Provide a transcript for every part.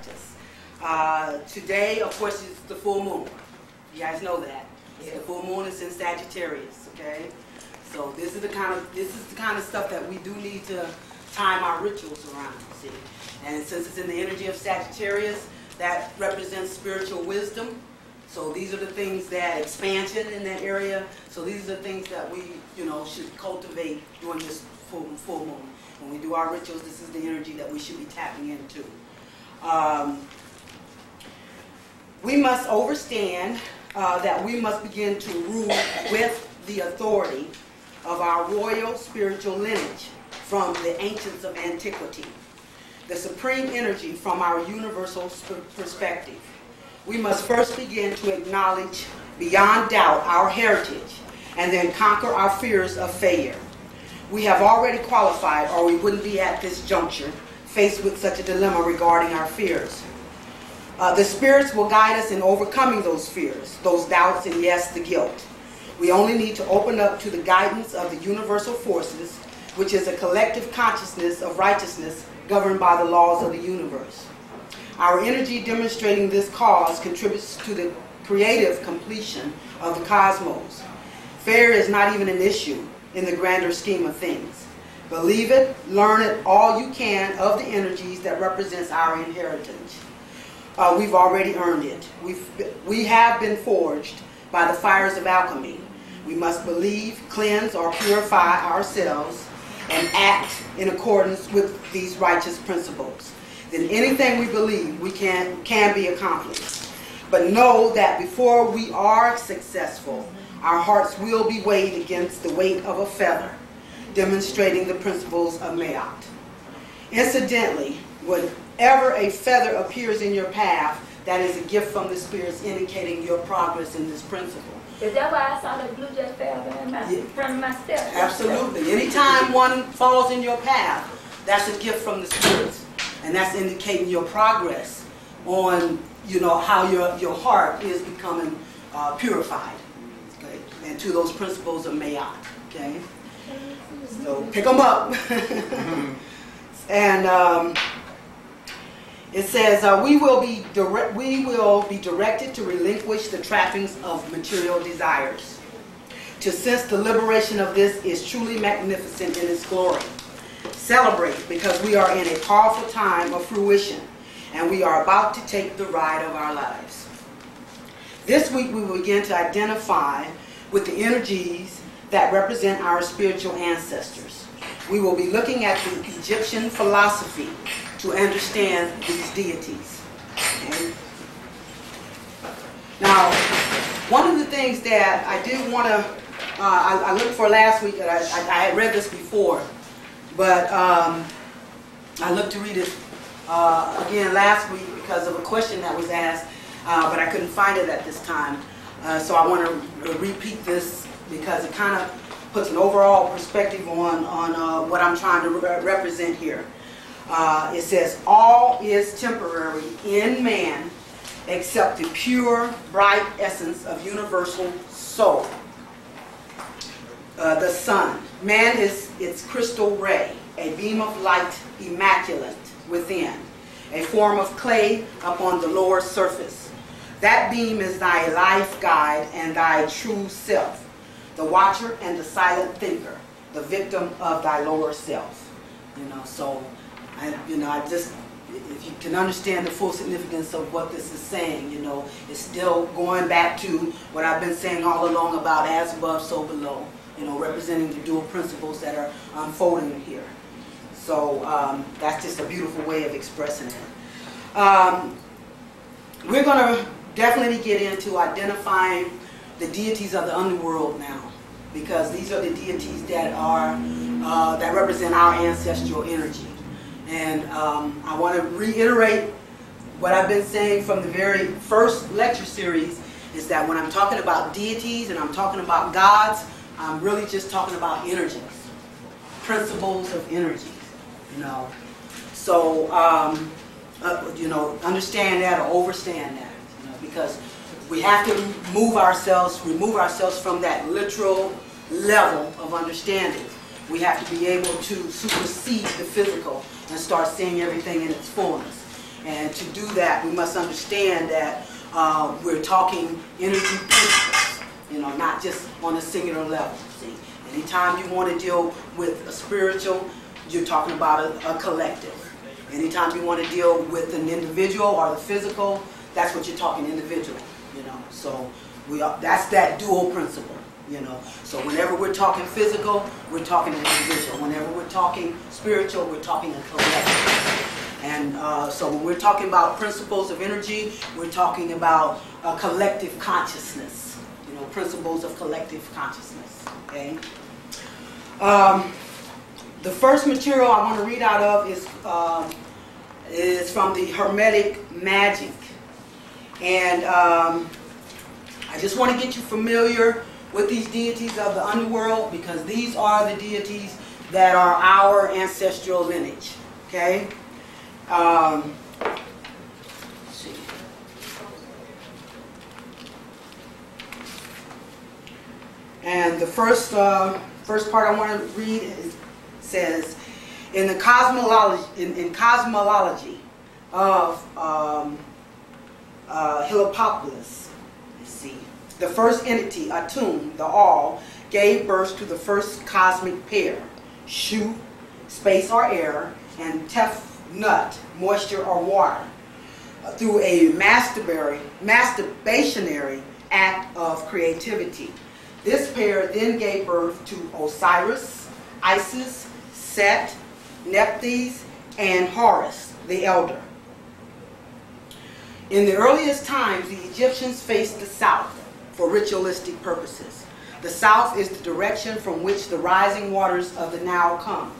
practice. Today, of course, it's the full moon. You guys know that. Yeah. The full moon is in Sagittarius, okay? So this is the kind of stuff that we do need to time our rituals around, see? And since it's in the energy of Sagittarius, that represents spiritual wisdom. So these are the things that expansion in that area. So these are the things that we, should cultivate during this full moon. When we do our rituals, this is the energy that we should be tapping into. We must understand that we must begin to rule with the authority of our royal spiritual lineage from the ancients of antiquity, the supreme energy from our universal perspective. We must first begin to acknowledge beyond doubt our heritage and then conquer our fears of failure. We have already qualified, or we wouldn't be at this juncture faced with such a dilemma regarding our fears. The spirits will guide us in overcoming those fears, those doubts, and yes, the guilt. We only need to open up to the guidance of the universal forces, which is a collective consciousness of righteousness governed by the laws of the universe. Our energy demonstrating this cause contributes to the creative completion of the cosmos. Fear is not even an issue in the grander scheme of things. Believe it, learn it all you can of the energies that represents our inheritance. We've already earned it. We have been forged by the fires of alchemy. We must believe, cleanse, or purify ourselves and act in accordance with these righteous principles. Then anything we believe we can be accomplished. But know that before we are successful, our hearts will be weighed against the weight of a feather, demonstrating the principles of Mayat. Incidentally, whenever a feather appears in your path, that is a gift from the spirits indicating your progress in this principle. Is that why I saw the blue just fell in front of my steps? Absolutely. Anytime one falls in your path, that's a gift from the spirits. And that's indicating your progress on, how your heart is becoming purified. Okay? And to those principles of Mayat. Okay? So pick them up. And it says, we will be directed to relinquish the trappings of material desires. To sense the liberation of this is truly magnificent in its glory. Celebrate, because we are in a powerful time of fruition, and we are about to take the ride of our lives. This week we will begin to identify with the energies that represent our spiritual ancestors. We will be looking at the Egyptian philosophy to understand these deities. Okay? Now, one of the things that I did want to, I looked for last week, and I had read this before, but I looked to read it again last week because of a question that was asked, but I couldn't find it at this time. So I want to repeat this because it kind of puts an overall perspective on what I'm trying to represent here. It says, all is temporary in man except the pure, bright essence of universal soul. The sun. Man is its crystal ray, a beam of light immaculate within, a form of clay upon the lower surface. That beam is thy life guide and thy true self, the watcher and the silent thinker, the victim of thy lower self. So I just, if you can understand the full significance of what this is saying, it's still going back to what I've been saying all along about as above, so below, representing the dual principles that are unfolding here. So that's just a beautiful way of expressing it. We're going to definitely get into identifying the deities of the underworld now, because these are the deities that are that represent our ancestral energy. And I want to reiterate what I've been saying from the very first lecture series, is that when I'm talking about deities and I'm talking about gods, I'm really just talking about energies, principles of energies, So, understand that or overstand that, because we have to remove ourselves from that literal level of understanding. We have to be able to supersede the physical and start seeing everything in its fullness. And to do that, we must understand that we're talking energy principles, you know, not just on a singular level. See, anytime you want to deal with a spiritual, you're talking about a collective. Anytime you want to deal with an individual or the physical, that's what you're talking individual, you know. So that's that dual principle, you know. So whenever we're talking physical, we're talking an individual. Whenever we're talking spiritual, we're talking a collective. And so when we're talking about principles of energy, we're talking about collective consciousness, you know, principles of collective consciousness, okay? The first material I want to read out of is from the Hermetic Magic. And I just want to get you familiar with these deities of the underworld, because these are the deities that are our ancestral lineage, okay? Let's see. And the first part I want to read says, in the cosmology of Heliopolis, let's see, the first entity, Atum, the All, gave birth to the first cosmic pair, Shu, space or air, and Tef, nut, moisture or water, through a masturbationary act of creativity. This pair then gave birth to Osiris, Isis, Set, Nephthys, and Horus, the elder. In the earliest times, the Egyptians faced the south for ritualistic purposes. The south is the direction from which the rising waters of the Nile come.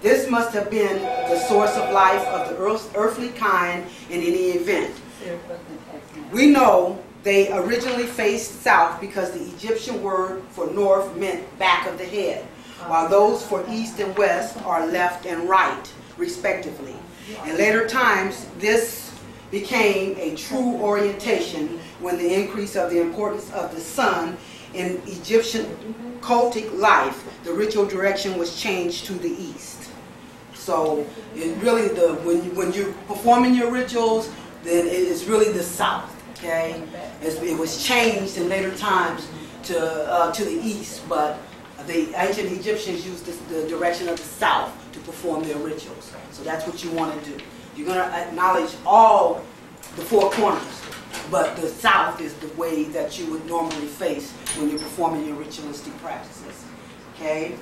This must have been the source of life of the earthly kind in any event. We know they originally faced south because the Egyptian word for north meant back of the head, while those for east and west are left and right, respectively. In later times, this became a true orientation when the increase of the importance of the sun in Egyptian cultic life, the ritual direction was changed to the east. So it really, when you're performing your rituals, then it is really the south, okay? It was changed in later times to the east, but the ancient Egyptians used the direction of the south to perform their rituals. So that's what you want to do. You're going to acknowledge all the four corners, but the south is the way that you would normally face when you're performing your ritualistic practices, okay?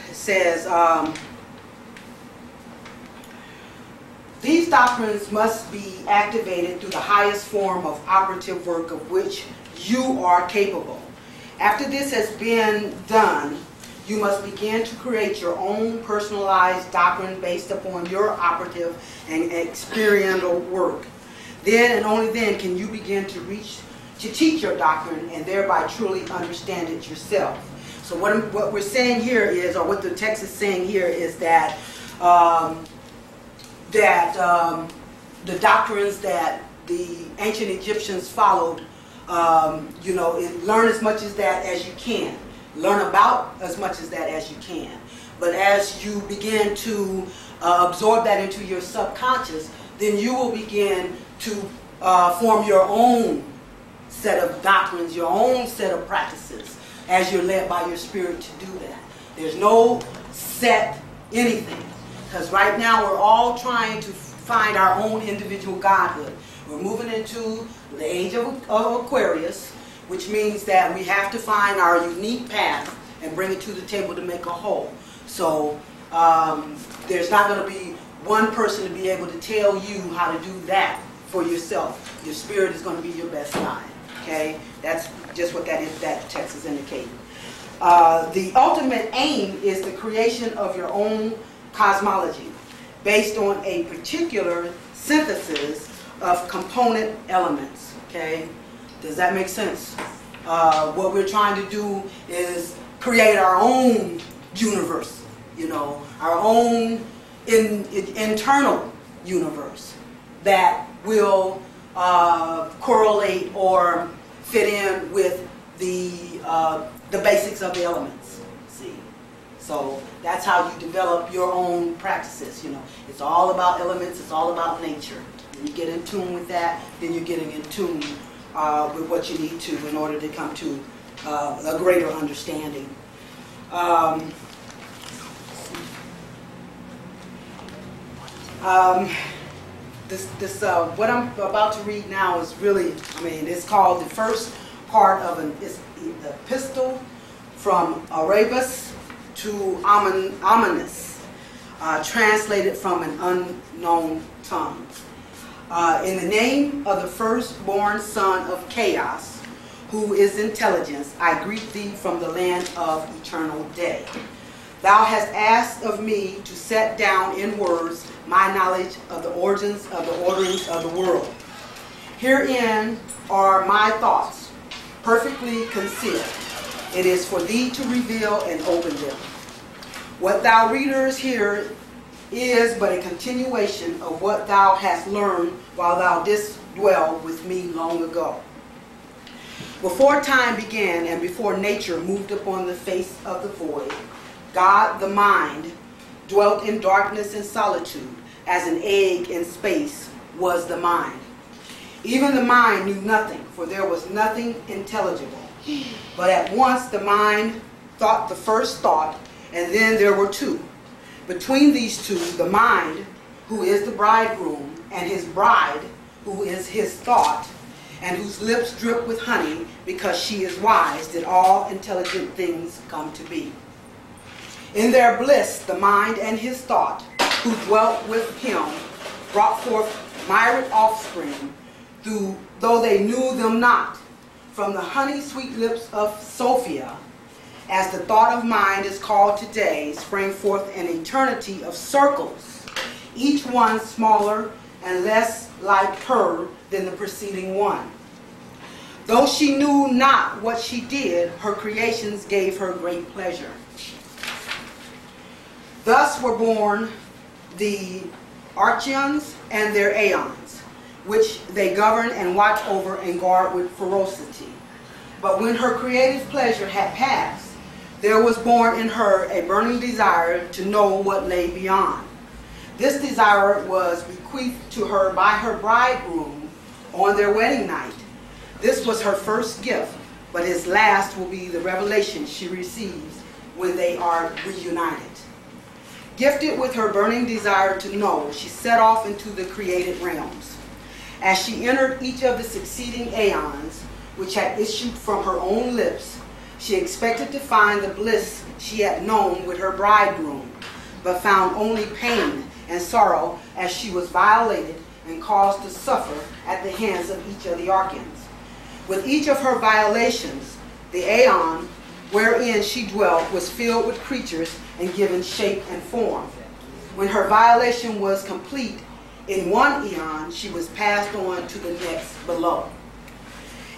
It says, these doctrines must be activated through the highest form of operative work of which you are capable. After this has been done, you must begin to create your own personalized doctrine based upon your operative and experiential work. Then and only then can you begin to teach your doctrine and thereby truly understand it yourself. So what we're saying here is, or what the text is saying here, is that the doctrines that the ancient Egyptians followed, you know, learn as much as that as you can. Learn about as much as that as you can. But as you begin to absorb that into your subconscious, then you will begin to form your own set of doctrines, your own set of practices, as you're led by your spirit to do that. There's no set anything. Because right now we're all trying to find our own individual godhood. We're moving into the age of Aquarius, which means that we have to find our unique path and bring it to the table to make a whole. So there's not going to be one person to be able to tell you how to do that for yourself. Your spirit is going to be your best guide. Okay, that's just what that text is indicating. The ultimate aim is the creation of your own cosmology based on a particular synthesis of component elements. Okay, does that make sense? What we're trying to do is create our own universe, you know, our own internal universe that will correlate or fit in with the basics of the elements. See, so that's how you develop your own practices. You know, it's all about elements. It's all about nature. When you get in tune with that, then you're getting in tune with what you need to in order to come to a greater understanding. What I'm about to read now is really, I mean, it's called the first part of an epistle from Arabus to Amanus, translated from an unknown tongue. In the name of the firstborn son of chaos, who is intelligence, I greet thee from the land of eternal day. Thou hast asked of me to set down in words my knowledge of the origins of the orderings of the world. Herein are my thoughts, perfectly concealed. It is for thee to reveal and open them. What thou readers hear is but a continuation of what thou hast learned while thou didst dwell with me long ago. Before time began and before nature moved upon the face of the void, God the mind dwelt in darkness and solitude, as an egg in space was the mind. Even the mind knew nothing, for there was nothing intelligible. But at once the mind thought the first thought, and then there were two. Between these two, the mind, who is the bridegroom, and his bride, who is his thought, and whose lips drip with honey, because she is wise, did all intelligent things come to be. In their bliss, the mind and his thought, who dwelt with him, brought forth myriad offspring, though they knew them not. From the honey-sweet lips of Sophia, as the thought of mind is called today, sprang forth an eternity of circles, each one smaller and less like her than the preceding one. Though she knew not what she did, her creations gave her great pleasure. Thus were born the Archeans and their Aeons, which they govern and watch over and guard with ferocity. But when her creative pleasure had passed, there was born in her a burning desire to know what lay beyond. This desire was bequeathed to her by her bridegroom on their wedding night. This was her first gift, but his last will be the revelation she receives when they are reunited. Gifted with her burning desire to know, she set off into the created realms. As she entered each of the succeeding aeons, which had issued from her own lips, she expected to find the bliss she had known with her bridegroom, but found only pain and sorrow as she was violated and caused to suffer at the hands of each of the Archeans. With each of her violations, the aeon wherein she dwelt was filled with creatures and given shape and form. When her violation was complete, in one eon she was passed on to the next below.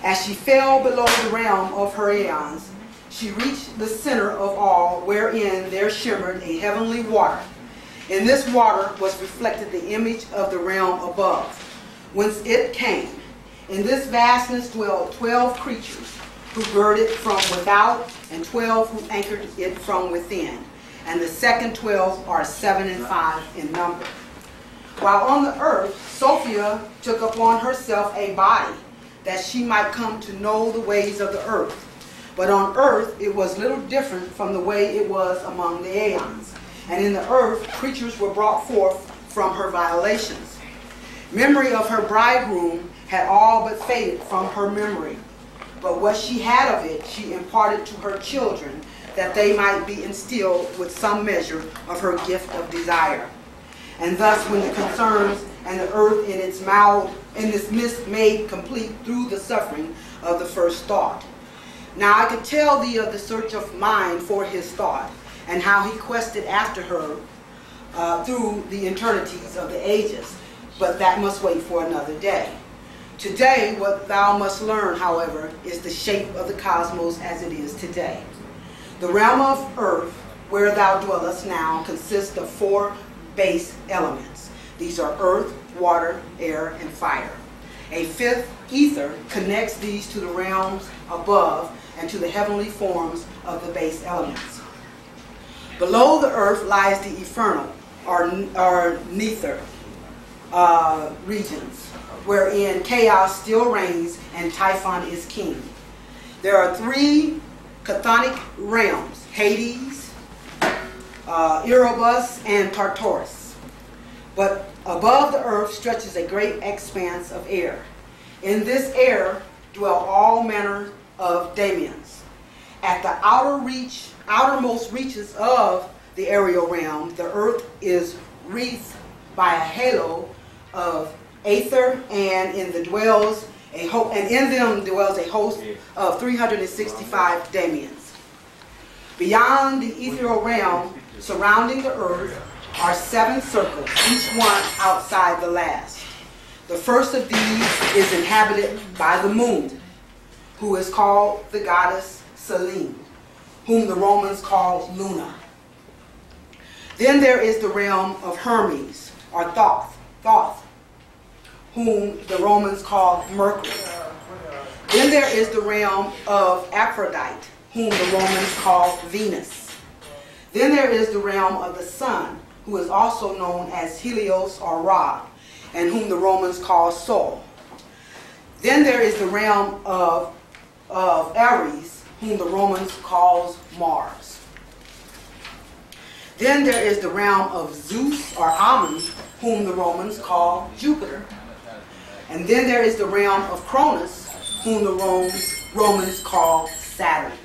As she fell below the realm of her aeons, she reached the center of all, wherein there shimmered a heavenly water. In this water was reflected the image of the realm above, whence it came. In this vastness dwelled 12 creatures, who girded from without, and 12 who anchored it from within. And the second 12 are 7 and 5 in number. While on the earth, Sophia took upon herself a body, that she might come to know the ways of the earth. But on earth, it was little different from the way it was among the aeons. And in the earth, creatures were brought forth from her violations. Memory of her bridegroom had all but faded from her memory. But what she had of it, she imparted to her children, that they might be instilled with some measure of her gift of desire. And thus, when the concerns and the earth in this midst made complete through the suffering of the first thought. Now I could tell thee of the search of mind for his thought, and how he quested after her through the eternities of the ages, but that must wait for another day. Today, what thou must learn, however, is the shape of the cosmos as it is today. The realm of earth, where thou dwellest now, consists of 4 base elements. These are earth, water, air, and fire. A 5th ether connects these to the realms above, and to the heavenly forms of the base elements. Below the earth lies the infernal, or nether, regions, wherein chaos still reigns and Typhon is king. There are three chthonic realms: Hades, Erebus, and Tartarus. But above the earth stretches a great expanse of air. In this air dwell all manner of daemons. At the outermost reaches of the aerial realm, the earth is wreathed by a halo of aether, and in them dwells a host of 365 daemons. Beyond the ethereal realm, surrounding the earth, are 7 circles, each one outside the last. The first of these is inhabited by the moon, who is called the goddess Selene, whom the Romans call Luna. Then there is the realm of Hermes, or Thoth, whom the Romans call Mercury. Then there is the realm of Aphrodite, whom the Romans call Venus. Then there is the realm of the sun, who is also known as Helios or Ra, and whom the Romans call Sol. Then there is the realm of Ares, whom the Romans call Mars. Then there is the realm of Zeus or Ammon, whom the Romans call Jupiter. And then there is the realm of Cronus, whom the Romans call Saturn.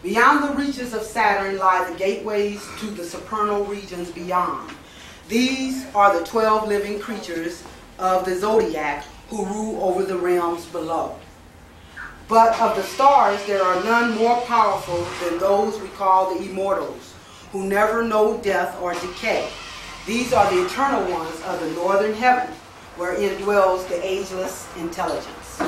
Beyond the reaches of Saturn lie the gateways to the supernal regions beyond. These are the 12 living creatures of the zodiac who rule over the realms below. But of the stars, there are none more powerful than those we call the immortals, who never know death or decay. These are the eternal ones of the northern heaven, wherein dwells the ageless intelligence.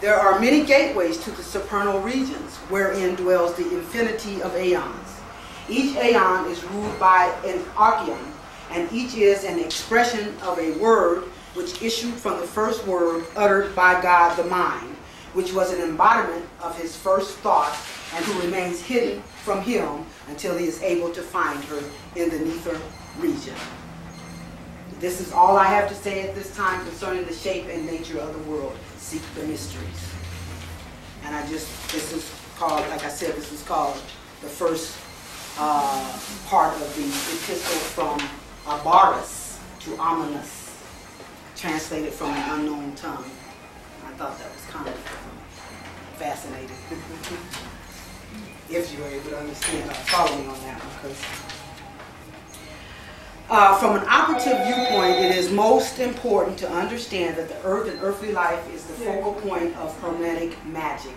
There are many gateways to the supernal regions, wherein dwells the infinity of aeons. Each aeon is ruled by an archeon, and each is an expression of a word which issued from the first word uttered by God the mind, which was an embodiment of his first thought, and who remains hidden from him until he is able to find her in the nether region. This is all I have to say at this time concerning the shape and nature of the world. Seek the mysteries. And this is called, like I said, this is called the first part of the epistle from Abaris to Amanus, translated from an unknown tongue. I thought that was kind of fascinating. If you were able to understand, follow me on that one, because from an operative viewpoint, it is most important to understand that the earth and earthly life is the focal point of Hermetic magic.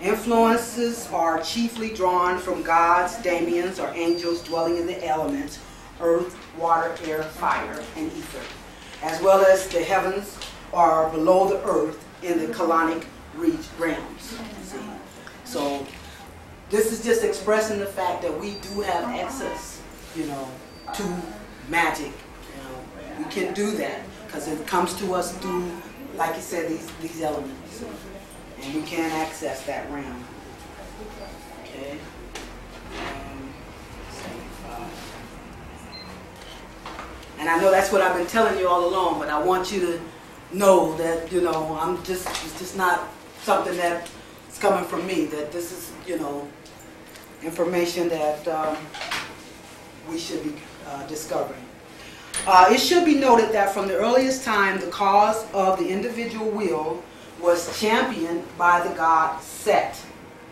Influences are chiefly drawn from gods, daemons, or angels dwelling in the elements, earth, water, air, fire, and ether, as well as the heavens or below the earth in the colonic realms. See? So this is just expressing the fact that we do have access, to magic. We can do that because it comes to us through, like you said, these elements, and we can access that realm. Okay. And I know that's what I've been telling you all along, but I want you to know that it's just not something that's coming from me. That this is information that we should be discovering. It should be noted that from the earliest time, the cause of the individual will was championed by the god Set,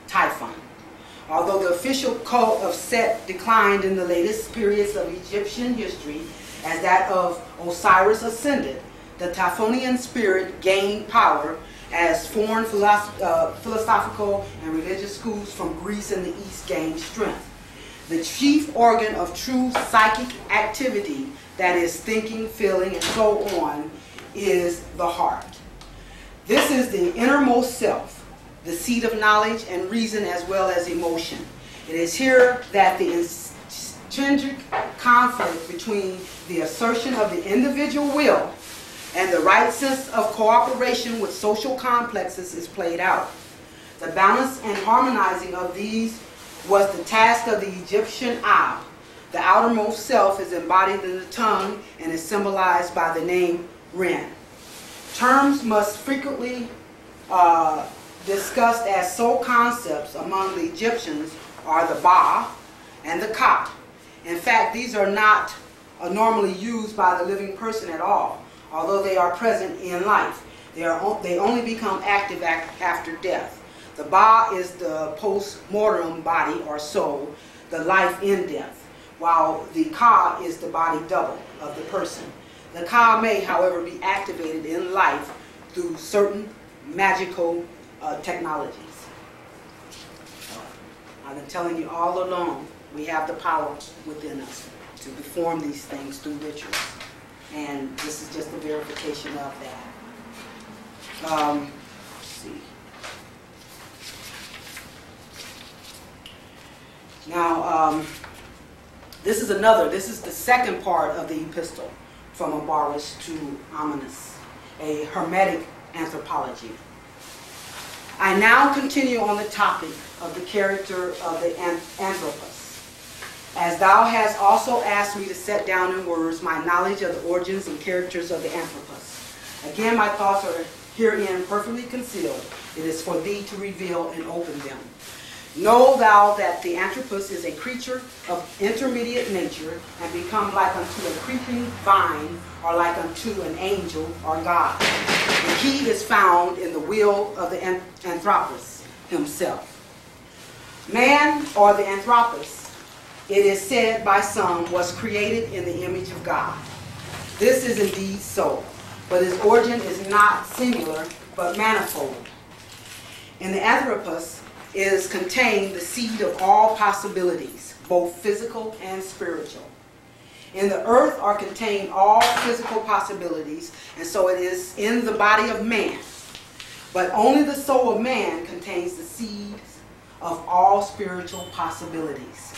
Typhon. Although the official cult of Set declined in the latest periods of Egyptian history as that of Osiris ascended, the Typhonian spirit gained power as foreign philosophical and religious schools from Greece and the East gained strength. The chief organ of true psychic activity, that is thinking, feeling, and so on, is the heart. This is the innermost self, the seat of knowledge and reason as well as emotion. It is here that the intrinsic conflict between the assertion of the individual will and the right sense of cooperation with social complexes is played out. The balance and harmonizing of these was the task of the Egyptian eye. The outermost self is embodied in the tongue and is symbolized by the name Ren. Terms must frequently discussed as soul concepts among the Egyptians are the Ba and the Ka. In fact, these are not normally used by the living person at all, although they are present in life. They only become active after death. The Ba is the post-mortem body or soul, the life in death, while the Ka is the body double of the person. The Ka may, however, be activated in life through certain magical technologies. I've been telling you all along, we have the power within us to perform these things through rituals. And this is just a verification of that. Let's see. Now, this is the second part of the epistle from Abaris to Amanus, a Hermetic anthropology. I now continue on the topic of the character of the Anthropos. As thou hast also asked me to set down in words my knowledge of the origins and characters of the Anthropos. Again, my thoughts are herein perfectly concealed. It is for thee to reveal and open them. Know thou that the Anthropos is a creature of intermediate nature, and become like unto a creeping vine, or like unto an angel or God. The key is found in the will of the Anthropos himself. Man, or the Anthropos, it is said by some, was created in the image of God. This is indeed so, but his origin is not singular, but manifold. In the Anthropos is contained the seed of all possibilities, both physical and spiritual. In the earth are contained all physical possibilities, and so it is in the body of man. But only the soul of man contains the seeds of all spiritual possibilities.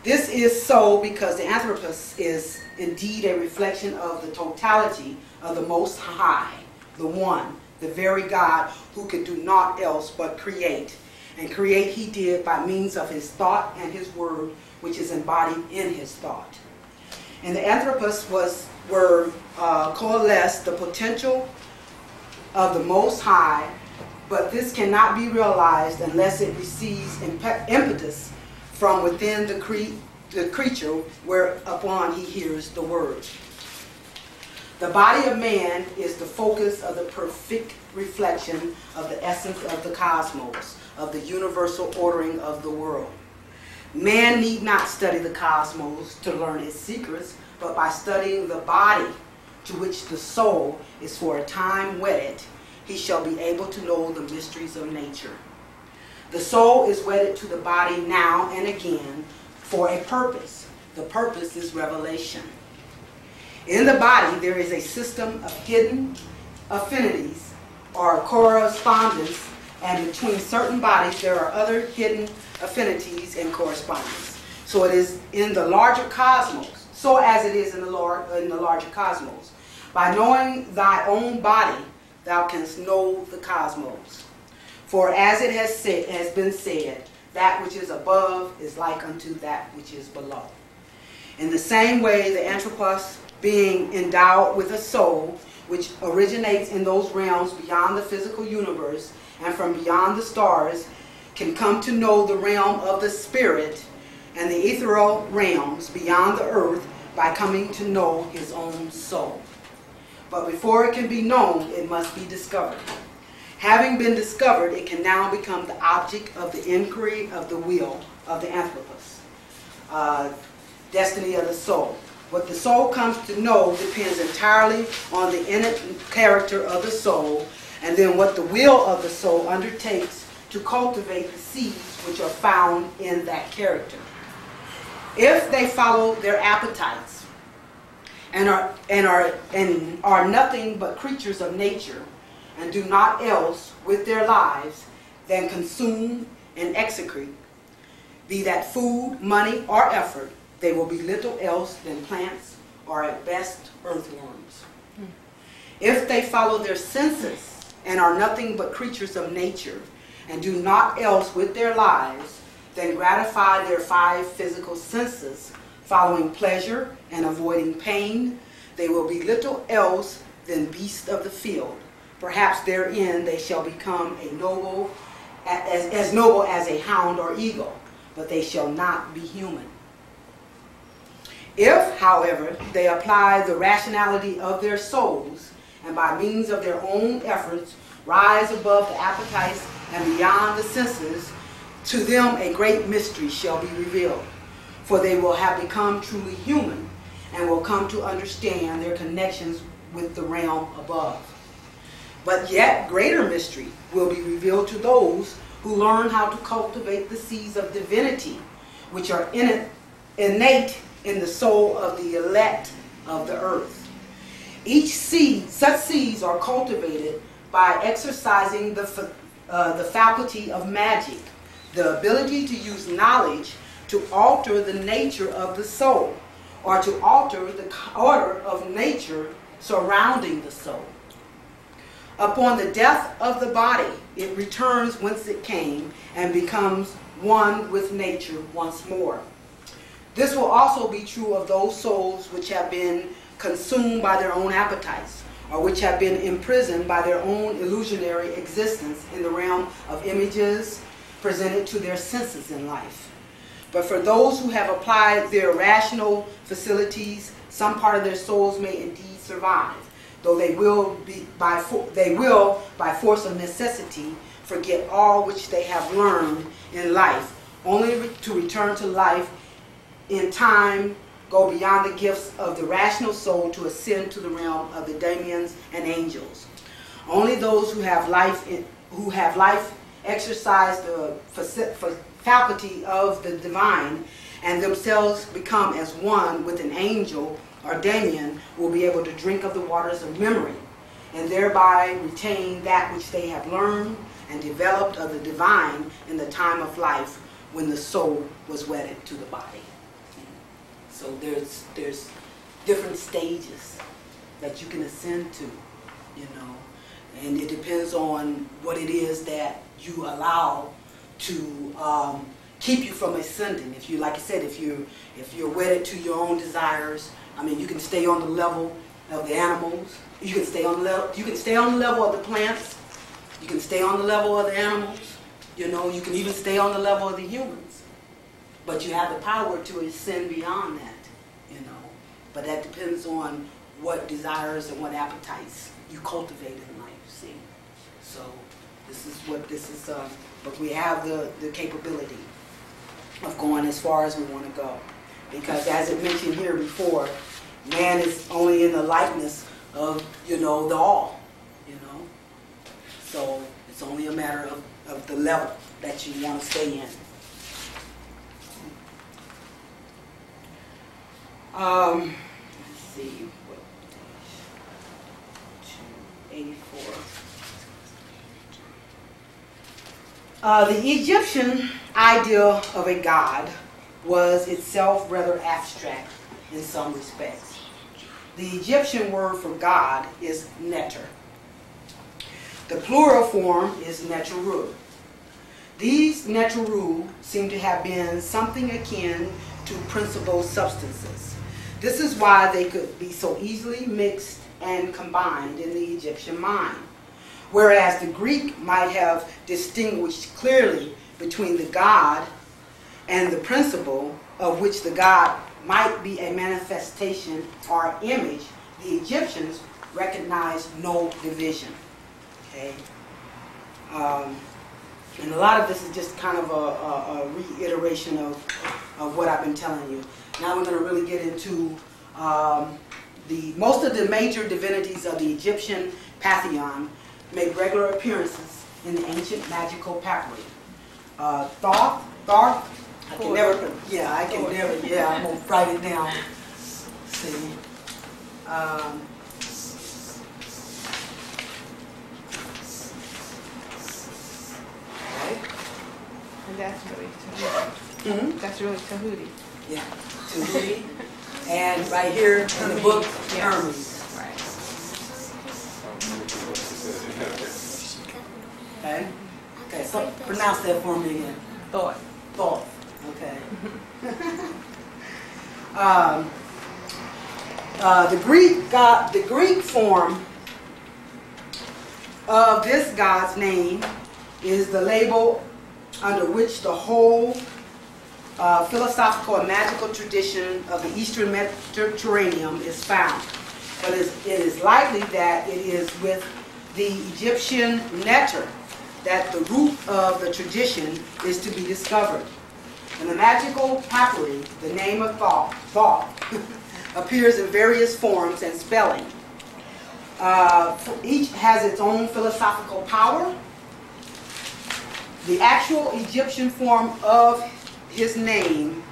This is so because the Anthropos is indeed a reflection of the totality of the Most High, the One, the very God who could do naught else but create. And create he did by means of his thought and his word, which is embodied in his thought. In the Anthropos were coalesced the potential of the Most High, but this cannot be realized unless it receives impetus from within the creature whereupon he hears the word. The body of man is the focus of the perfect reflection of the essence of the cosmos, of the universal ordering of the world. Man need not study the cosmos to learn its secrets, but by studying the body to which the soul is for a time wedded, he shall be able to know the mysteries of nature. The soul is wedded to the body now and again for a purpose. The purpose is revelation. In the body, there is a system of hidden affinities or correspondence, and between certain bodies, there are other hidden affinities and correspondence. So it is in the larger cosmos, so as it is in the larger cosmos. By knowing thy own body, thou canst know the cosmos. For as it has been said, that which is above is like unto that which is below. In the same way, the Anthropos, being endowed with a soul which originates in those realms beyond the physical universe and from beyond the stars, can come to know the realm of the spirit and the ethereal realms beyond the earth by coming to know his own soul. But before it can be known, it must be discovered. Having been discovered, it can now become the object of the inquiry of the will of the Anthropos, destiny of the soul. What the soul comes to know depends entirely on the inner character of the soul, and then what the will of the soul undertakes to cultivate the seeds which are found in that character. If they follow their appetites and are nothing but creatures of nature, and do naught else with their lives than consume and execrete, be that food, money, or effort, they will be little else than plants, or at best earthworms. If they follow their senses and are nothing but creatures of nature, and do naught else with their lives than gratify their 5 physical senses, following pleasure and avoiding pain, they will be little else than beasts of the field. Perhaps therein they shall become as noble as a hound or eagle, but they shall not be human. If, however, they apply the rationality of their souls, and by means of their own efforts rise above the appetites and beyond the senses, to them a great mystery shall be revealed. For they will have become truly human, and will come to understand their connections with the realm above. But yet greater mystery will be revealed to those who learn how to cultivate the seeds of divinity, which are innate in the soul of the elect of the earth. Each seed, such seeds are cultivated by exercising the faculty of magic, the ability to use knowledge to alter the nature of the soul, or to alter the order of nature surrounding the soul. Upon the death of the body, it returns whence it came and becomes one with nature once more. This will also be true of those souls which have been consumed by their own appetites, or which have been imprisoned by their own illusionary existence in the realm of images presented to their senses in life. But for those who have applied their rational facilities, some part of their souls may indeed survive, though they will, by force of necessity, forget all which they have learned in life, only to return to life in time, go beyond the gifts of the rational soul to ascend to the realm of the demons and angels. Only those who have life exercise the faculty of the divine and themselves become as one with an angel or daemon will be able to drink of the waters of memory, and thereby retain that which they have learned and developed of the divine in the time of life when the soul was wedded to the body. So there's different stages that you can ascend to, you know, and it depends on what it is that you allow to keep you from ascending. If you, like I said, if you're wedded to your own desires, I mean, you can stay on the level of the animals. You can stay on the level. You can stay on the level of the plants. You can stay on the level of the animals. You know, you can even stay on the level of the humans. But you have the power to ascend beyond that. You know, but that depends on what desires and what appetites you cultivate in life. See, so this is what this is. But we have the capability of going as far as we want to go, because as it mentioned here before, man is only in the likeness of, you know, the all, you know. So it's only a matter of the level that you want to stay in. Let's see, what, 284. The Egyptian idea of a god was itself rather abstract in some respects. The Egyptian word for God is neter. The plural form is neteru. These neteru seem to have been something akin to principal substances. This is why they could be so easily mixed and combined in the Egyptian mind. Whereas the Greek might have distinguished clearly between the God and the principle, of which the God might be a manifestation or image, the Egyptians recognized no division. Okay? And a lot of this is just kind of a reiteration of what I've been telling you. Now we're going to really get into most of the major divinities of the Egyptian pantheon made regular appearances in the ancient magical papyri. Thoth, I can never, I'm going to write it down. See. And that's really Tahuti. Mm-hmm. That's really Tahuti. Yeah, Tahuti. And right here in the book, Hermes. Right. Okay. Okay. So Pronounce that for me again. Thought. Thought. Okay. The Greek form of this god's name is the label under which the whole philosophical and magical tradition of the Eastern Mediterranean is found. But it is likely that it is with the Egyptian neter that the root of the tradition is to be discovered. In the magical papyri, the name of Thoth appears in various forms and spelling. Each has its own philosophical power. The actual Egyptian form of his name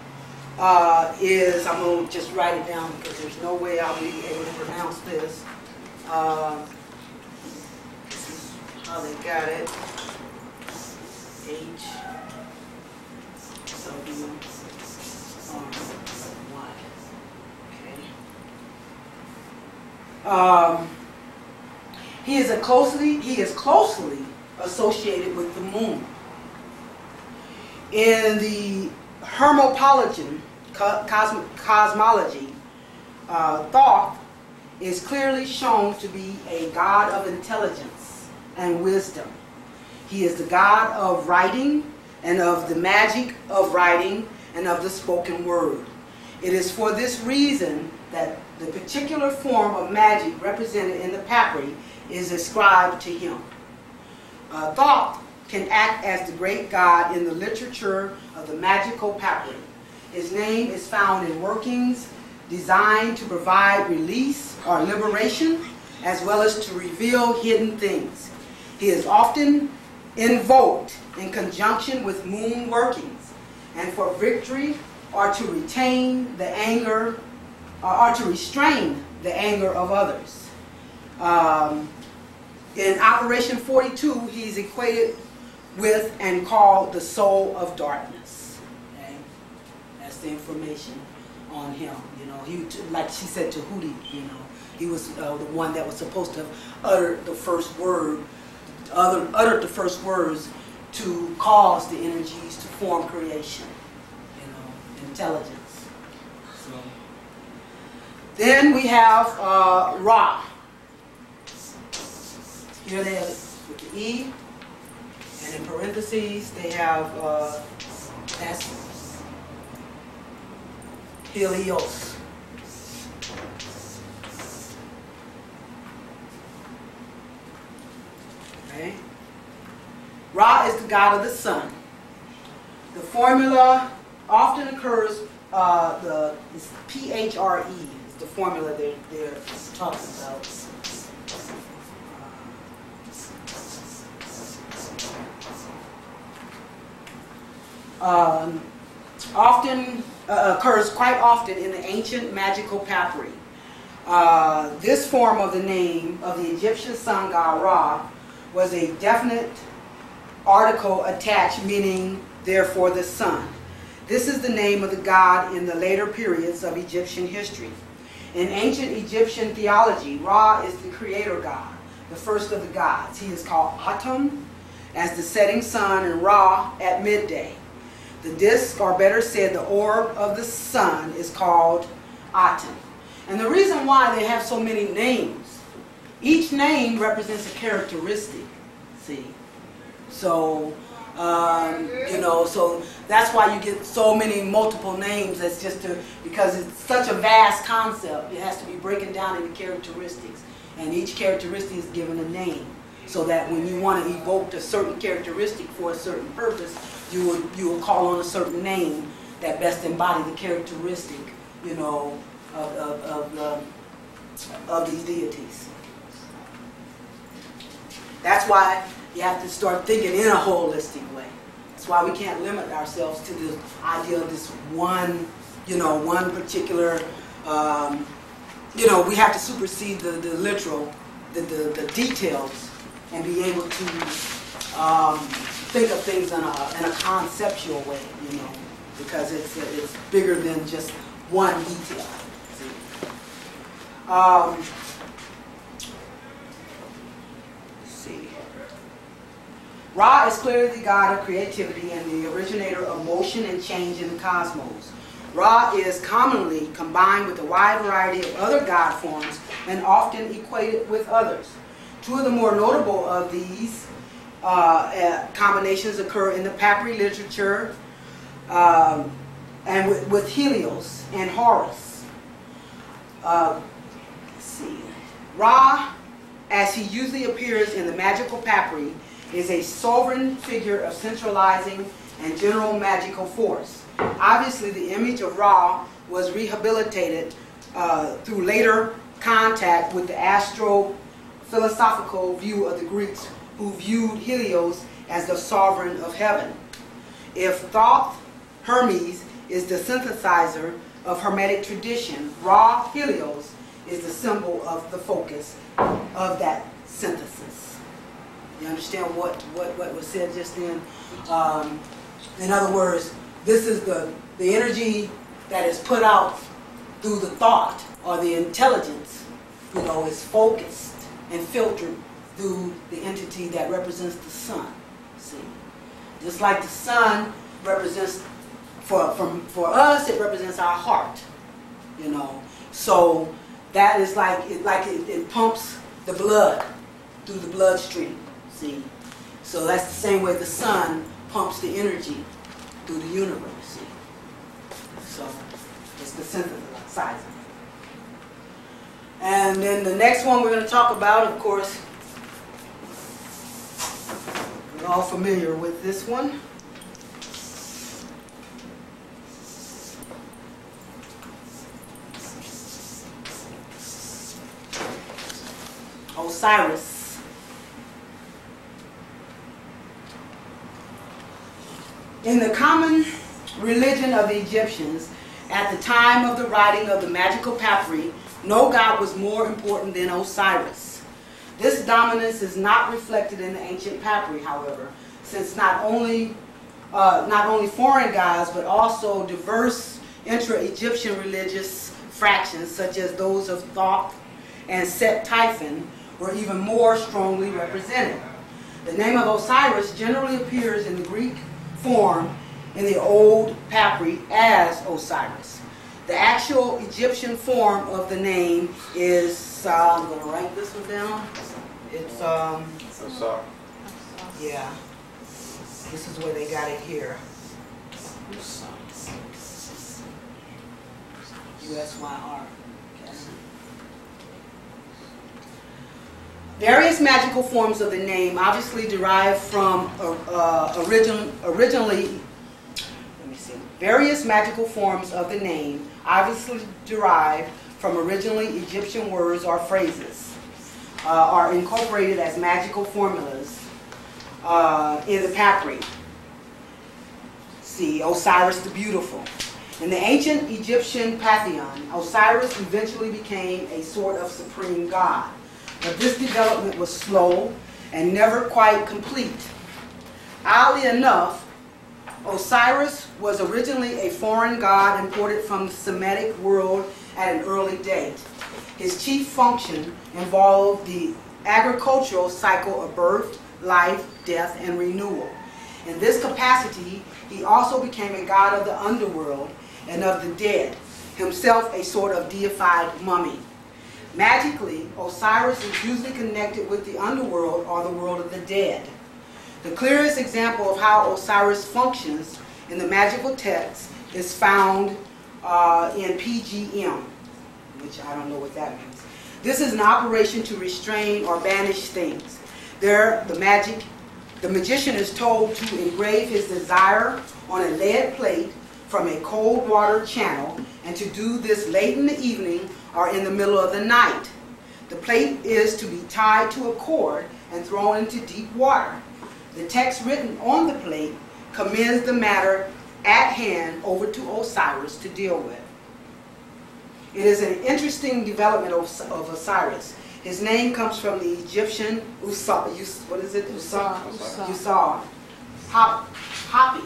is, I'm going to just write it down because there's no way I'll be able to pronounce this. This is how they got it. H W R Y. Okay. He is closely associated with the moon. In the Hermopolitan cosmology, Thoth is clearly shown to be a god of intelligence and wisdom. He is the god of writing and of the magic of writing and of the spoken word. It is for this reason that the particular form of magic represented in the papyri is ascribed to him. Thoth can act as the great god in the literature of the magical papyri. His name is found in workings designed to provide release or liberation, as well as to reveal hidden things. He is often invoked in conjunction with moon workings, and for victory or to retain the anger, or to restrain the anger of others. In Operation 42, he's equated with and called the soul of darkness. Okay? That's the information on him. You know, he, like she said to Hootie, you know, he was the one that was supposed to utter the first word, uttered the first words to cause the energies to form creation. You know, intelligence. So then we have Ra. Here they have it with the E, and in parentheses they have S, Helios. Okay. Ra is the god of the sun. The formula often occurs, it's PHRE is the formula they're talking about. Occurs quite often in the ancient magical papyri. This form of the name of the Egyptian sun god Ra was a definite article attached, meaning therefore the sun. This is the name of the god in the later periods of Egyptian history. In ancient Egyptian theology, Ra is the creator god, the first of the gods. He is called Atum as the setting sun and Ra at midday. The disk, or better said, the orb of the sun is called Atum. And the reason why they have so many names, each name represents a characteristic, see? So, you know, so that's why you get so many multiple names. That's just because it's such a vast concept. It has to be broken down into characteristics. And each characteristic is given a name. So that when you want to evoke a certain characteristic for a certain purpose, you will call on a certain name that best embody the characteristic, you know, of these deities. That's why you have to start thinking in a holistic way. That's why we can't limit ourselves to the idea of this one, you know, one particular, you know, we have to supersede the literal, the details, and be able to think of things in a conceptual way, you know, because it's bigger than just one detail. Let's see. Ra is clearly the god of creativity and the originator of motion and change in the cosmos. Ra is commonly combined with a wide variety of other god forms and often equated with others. Two of the more notable of these combinations occur in the Papyri literature and with Helios and Horus. Let's see. Ra, as he usually appears in the magical papyri, is a sovereign figure of centralizing and general magical force. Obviously, the image of Ra was rehabilitated through later contact with the astro-philosophical view of the Greeks, who viewed Helios as the sovereign of heaven. If Thoth, Hermes, is the synthesizer of Hermetic tradition, Ra, Helios, is the symbol of the focus of that synthesis. You understand what was said just then? In other words, this is the energy that is put out through the thought or the intelligence, you know, is focused and filtered through the entity that represents the sun. See, just like the sun represents, for us, it represents our heart, you know. So that is like it pumps the blood through the bloodstream. See, so that's the same way the sun pumps the energy through the universe. See, so it's the synthesizer. And then the next one we're going to talk about, of course, we're all familiar with this one. Osiris. In the common religion of the Egyptians, at the time of the writing of the magical papyri, no god was more important than Osiris. This dominance is not reflected in the ancient papyri, however, since not only foreign gods, but also diverse intra-Egyptian religious fractions, such as those of Thoth and Set Typhon, were even more strongly represented. The name of Osiris generally appears in the Greek form in the old papyri as Osiris. The actual Egyptian form of the name is, I'm going to write this one down. It's, Osar. yeah, this is where they got it here. USYR. Various magical forms of the name obviously derive from Various magical forms of the name obviously derived from originally Egyptian words or phrases, are incorporated as magical formulas in the papyri. See, Osiris the Beautiful. In the ancient Egyptian pantheon, Osiris eventually became a sort of supreme god. But this development was slow and never quite complete. Oddly enough, Osiris was originally a foreign god imported from the Semitic world at an early date. His chief function involved the agricultural cycle of birth, life, death, and renewal. In this capacity, he also became a god of the underworld and of the dead, himself a sort of deified mummy. Magically, Osiris is usually connected with the underworld or the world of the dead. The clearest example of how Osiris functions in the magical text is found in PGM, which I don't know what that means. This is an operation to restrain or banish things. There, the magician is told to engrave his desire on a lead plate from a cold water channel, and to do this late in the evening or in the middle of the night. The plate is to be tied to a cord and thrown into deep water. The text written on the plate commends the matter at hand over to Osiris to deal with. It is an interesting development of Osiris. His name comes from the Egyptian Usar, Hapi,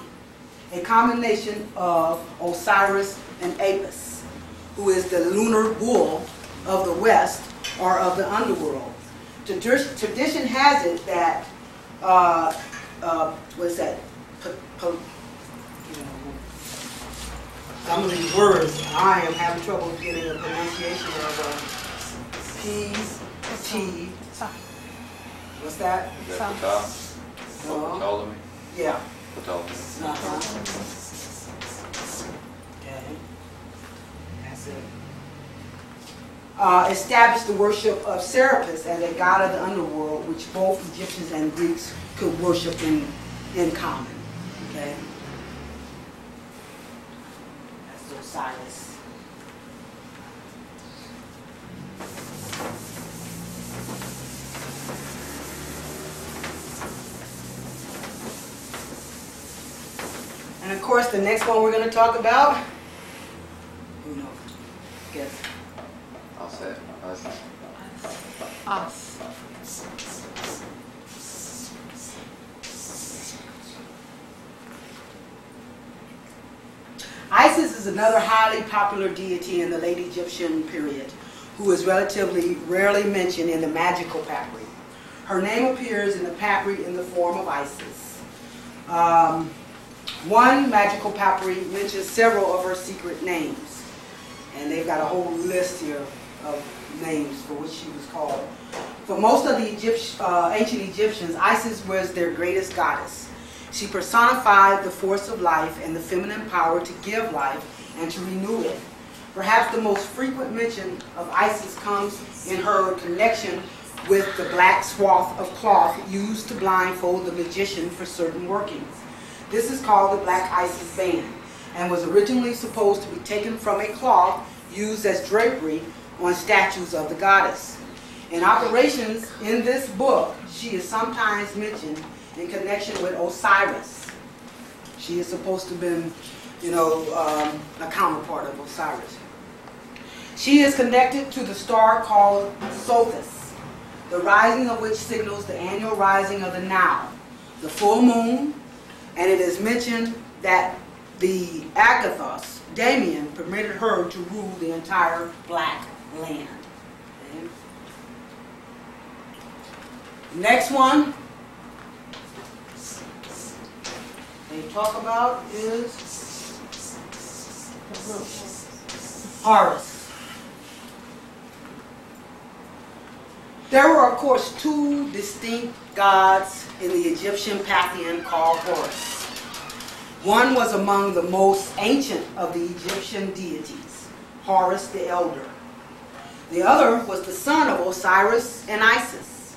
a combination of Osiris and Apis, who is the lunar bull of the West or of the underworld. Tradition has it that what's that? Some of these words, I am having trouble getting a pronunciation of P, T. What's that? Is that Ptah? No. Ptolemy? Yeah. Ptolemy. Okay. That's it. Established the worship of Serapis as a god of the underworld, which both Egyptians and Greeks could worship in common. Okay. That's Osiris. And of course, the next one we're going to talk about, who knows? Guess. I'll say it. Us. Isis is another highly popular deity in the late Egyptian period, who is relatively rarely mentioned in the magical papyri. Her name appears in the papyri in the form of Isis. One magical papyri mentions several of her secret names, and they've got a whole list here of names for which she was called. For most of the ancient Egyptians, Isis was their greatest goddess. She personified the force of life and the feminine power to give life and to renew it. Perhaps the most frequent mention of Isis comes in her connection with the black swath of cloth used to blindfold the magician for certain workings. This is called the Black Isis Band and was originally supposed to be taken from a cloth used as drapery on statues of the goddess. In operations in this book, she is sometimes mentioned in connection with Osiris. She is supposed to have been, a counterpart of Osiris. She is connected to the star called Sothis, the rising of which signals the annual rising of the Nile, the full moon, and it is mentioned that the Agathos, Damien, permitted her to rule the entire Black Land. Okay. Next one they talk about is Horus. There were, of course, two distinct gods in the Egyptian pantheon called Horus. One was among the most ancient of the Egyptian deities, Horus the Elder. The other was the son of Osiris and Isis.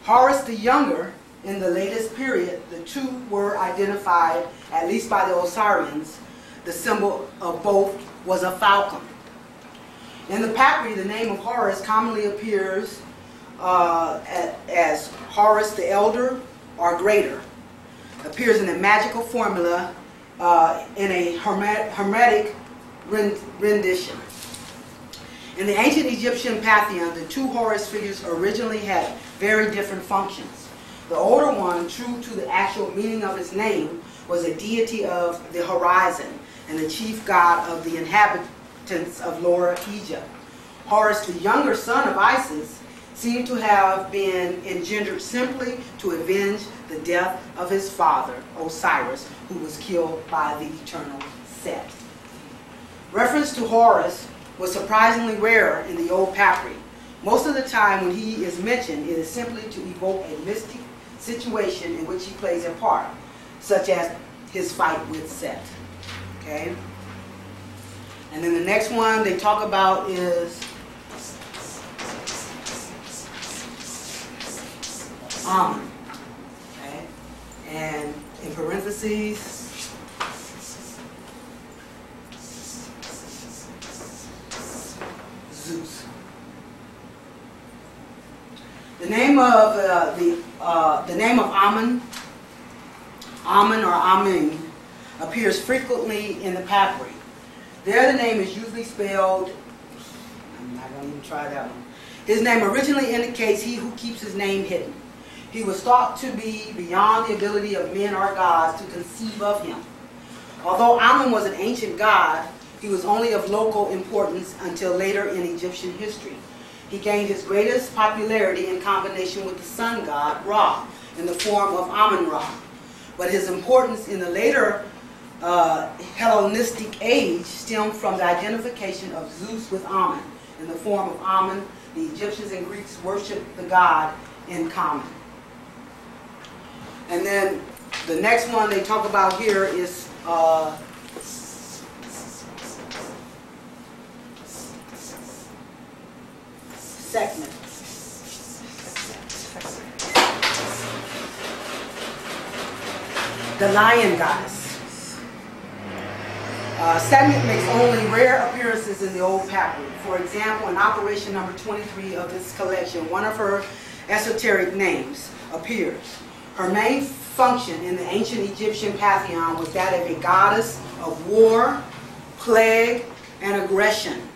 Horus the Younger, in the latest period, the two were identified, at least by the Osirians. The symbol of both was a falcon. In the papyri, the name of Horus commonly appears as Horus the Elder or Greater. Appears in a magical formula in a hermetic rendition. In the ancient Egyptian pantheon, the two Horus figures originally had very different functions. The older one, true to the actual meaning of his name, was a deity of the horizon and the chief god of the inhabitants of Lower Egypt. Horus, the younger son of Isis, seemed to have been engendered simply to avenge the death of his father, Osiris, who was killed by the eternal Set. Reference to Horus was surprisingly rare in the old papyri. Most of the time when he is mentioned, it is simply to evoke a mystic situation in which he plays a part, such as his fight with Set. Okay? And then the next one they talk about is Amun. Okay? And in parentheses, Zeus. The name of Amun, Amun or Amin, appears frequently in the papyri. There, the name is usually spelled. I'm not going to even try that one. His name originally indicates he who keeps his name hidden. He was thought to be beyond the ability of men or gods to conceive of him. Although Amun was an ancient god, he was only of local importance until later in Egyptian history. He gained his greatest popularity in combination with the sun god, Ra, in the form of Amun-Ra. But his importance in the later Hellenistic age stemmed from the identification of Zeus with Amun. In the form of Amun, the Egyptians and Greeks worshiped the god in common. And then the next one they talk about here is Sekhmet. The lion goddess. Sekhmet makes only rare appearances in the old papyri. For example, in operation number 23 of this collection, one of her esoteric names appears. Her main function in the ancient Egyptian pantheon was that of a goddess of war, plague, and aggression.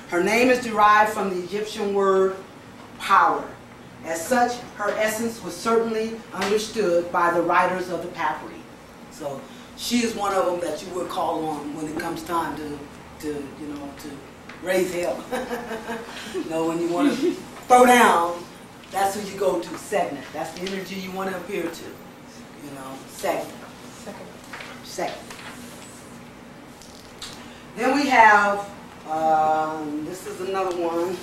Her name is derived from the Egyptian word power. As such, her essence was certainly understood by the writers of the papyri. So she is one of them that you would call on when it comes time to raise hell. When you want to throw down, that's who you go to, Sekhmet. That's the energy you want to appear to. Sekhmet. Sekhmet. Then we have, this is another one.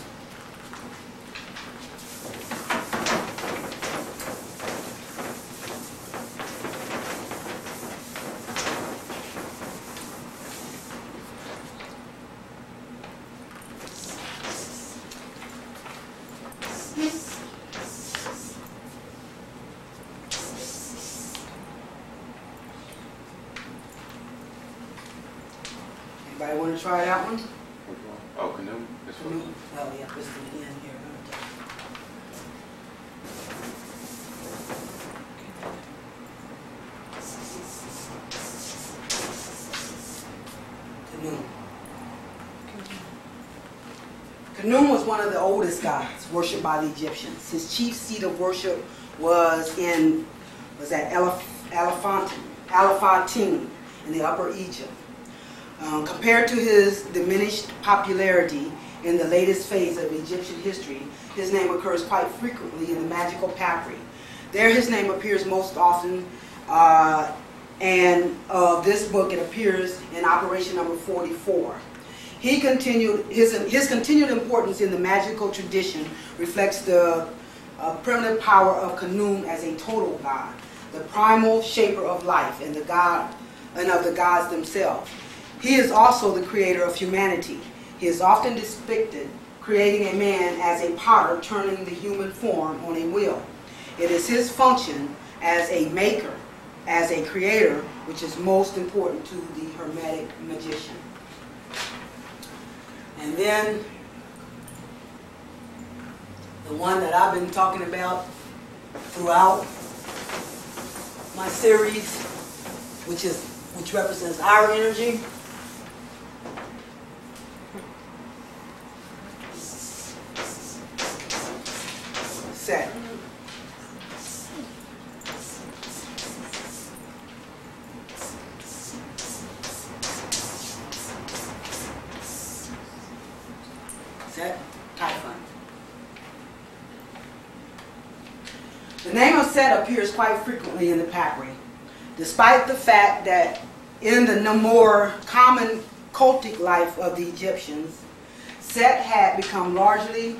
Anybody want to try that one? Which one? Oh, canoe? This one? Canoe. Oh, yeah, this is the end here. Canoe. Canoe was one of the oldest gods worshipped by the Egyptians. His chief seat of worship was at Elephantine in the Upper Egypt. Compared to his diminished popularity in the latest phase of Egyptian history, his name occurs quite frequently in the magical papyri. There his name appears most often, and of this book it appears in operation number 44. His continued importance in the magical tradition reflects the primitive power of Khnum as a total god, the primal shaper of life and the god and of the gods themselves. He is also the creator of humanity. He is often depicted creating a man as a potter turning the human form on a wheel. It is his function as a maker, as a creator, which is most important to the Hermetic magician. And then the one that I've been talking about throughout my series, which represents our energy. Set. Set. Typhon. The name of Set appears quite frequently in the papyri, despite the fact that in the more common cultic life of the Egyptians, Set had become largely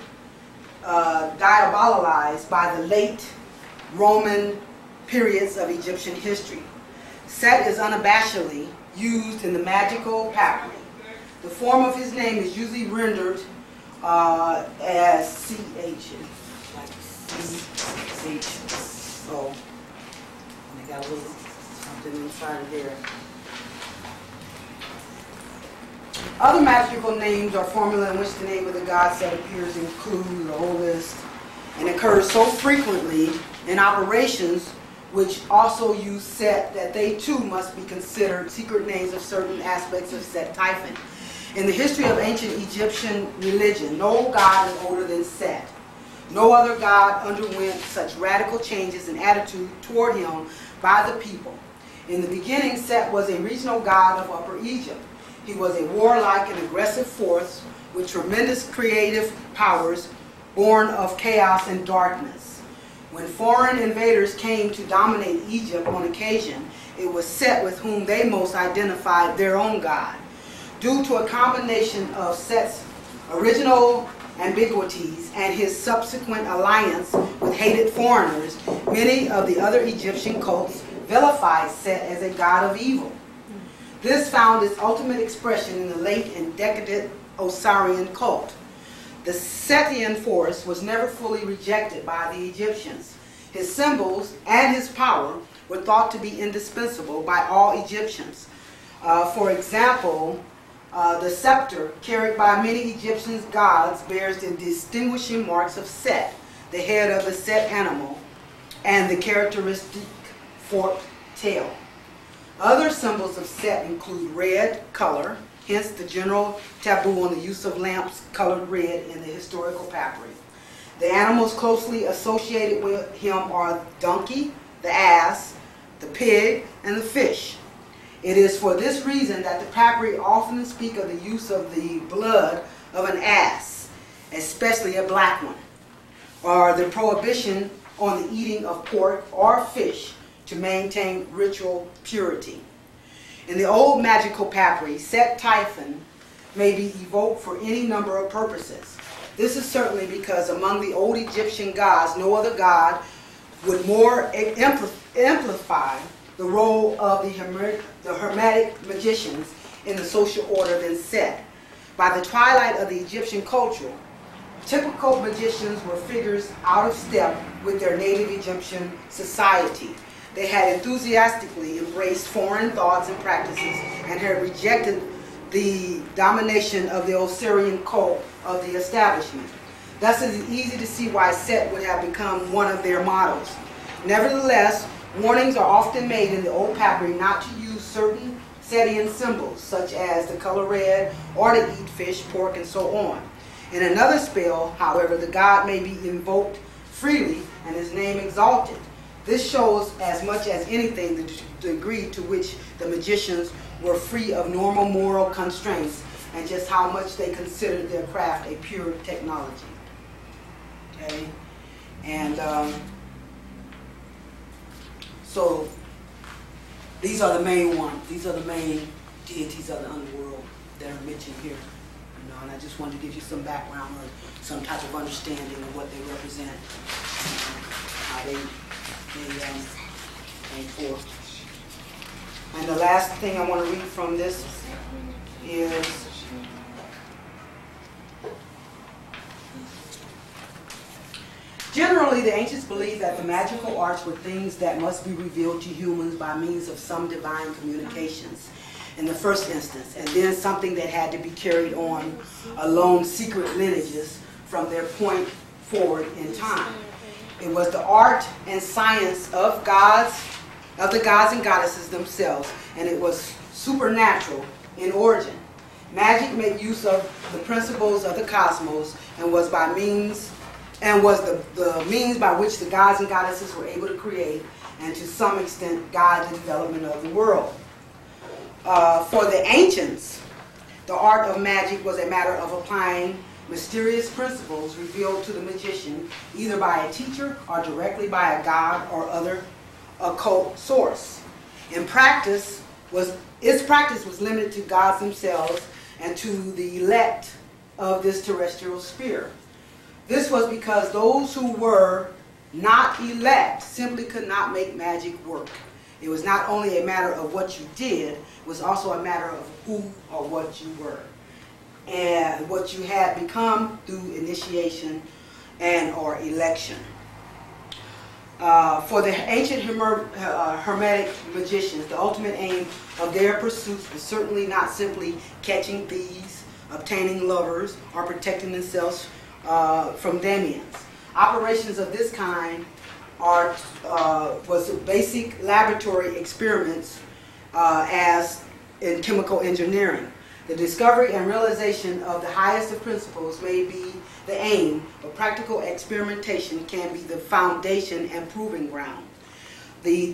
diabolized by the late Roman periods of Egyptian history. Set is unabashedly used in the magical papyri. The form of his name is usually rendered as CH, like C-H-O. And they got a little something inside of there. Other magical names or formula in which the name of the god Set appears include the whole list and occurs so frequently in operations which also use Set that they too must be considered secret names of certain aspects of Set Typhon. In the history of ancient Egyptian religion, no god is older than Set. No other god underwent such radical changes in attitude toward him by the people. In the beginning, Set was a regional god of Upper Egypt. He was a warlike and aggressive force with tremendous creative powers born of chaos and darkness. When foreign invaders came to dominate Egypt on occasion, it was Set with whom they most identified their own god. Due to a combination of Set's original ambiguities and his subsequent alliance with hated foreigners, many of the other Egyptian cults vilified Set as a god of evil. This found its ultimate expression in the late and decadent Osirian cult. The Setian force was never fully rejected by the Egyptians. His symbols and his power were thought to be indispensable by all Egyptians. For example, the scepter carried by many Egyptian gods bears the distinguishing marks of Set, the head of the Set animal, and the characteristic forked tail. Other symbols of Set include red color, hence the general taboo on the use of lamps colored red in the historical papyri. The animals closely associated with him are the donkey, the ass, the pig, and the fish. It is for this reason that the papyri often speak of the use of the blood of an ass, especially a black one, or the prohibition on the eating of pork or fish to maintain ritual purity. In the old magical papyri, Set Typhon may be evoked for any number of purposes. This is certainly because among the old Egyptian gods, no other god would more amplify the role of the Hermetic magicians in the social order than Set. By the twilight of the Egyptian culture, typical magicians were figures out of step with their native Egyptian society. They had enthusiastically embraced foreign thoughts and practices and had rejected the domination of the Osirian cult of the establishment. Thus, it is easy to see why Set would have become one of their models. Nevertheless, warnings are often made in the old papyri not to use certain Setian symbols, such as the color red, or to eat fish, pork, and so on. In another spell, however, the god may be invoked freely and his name exalted. This shows as much as anything the degree to which the magicians were free of normal moral constraints and just how much they considered their craft a pure technology. Okay? And so these are the main ones. These are the main deities of the underworld that are mentioned here. You know, and I just wanted to give you some background or some type of understanding of what they represent, how they came forth. And the last thing I want to read from this is generally, the ancients believed that the magical arts were things that must be revealed to humans by means of some divine communications in the first instance, and then something that had to be carried on along secret lineages from their point forward in time. It was the art and science of the gods and goddesses themselves, and it was supernatural in origin. Magic made use of the principles of the cosmos and was the means by which the gods and goddesses were able to create and to some extent guide the development of the world. For the ancients, the art of magic was a matter of applying mysterious principles revealed to the magician either by a teacher or directly by a god or other occult source. Its practice was limited to gods themselves and to the elect of this terrestrial sphere. This was because those who were not elect simply could not make magic work. It was not only a matter of what you did, it was also a matter of who or what you were, and what you had become through initiation and or election. For the ancient Hermetic magicians, the ultimate aim of their pursuits was certainly not simply catching thieves, obtaining lovers, or protecting themselves from demons. Operations of this kind was basic laboratory experiments as in chemical engineering. The discovery and realization of the highest of principles may be the aim, but practical experimentation can be the foundation and proving ground. The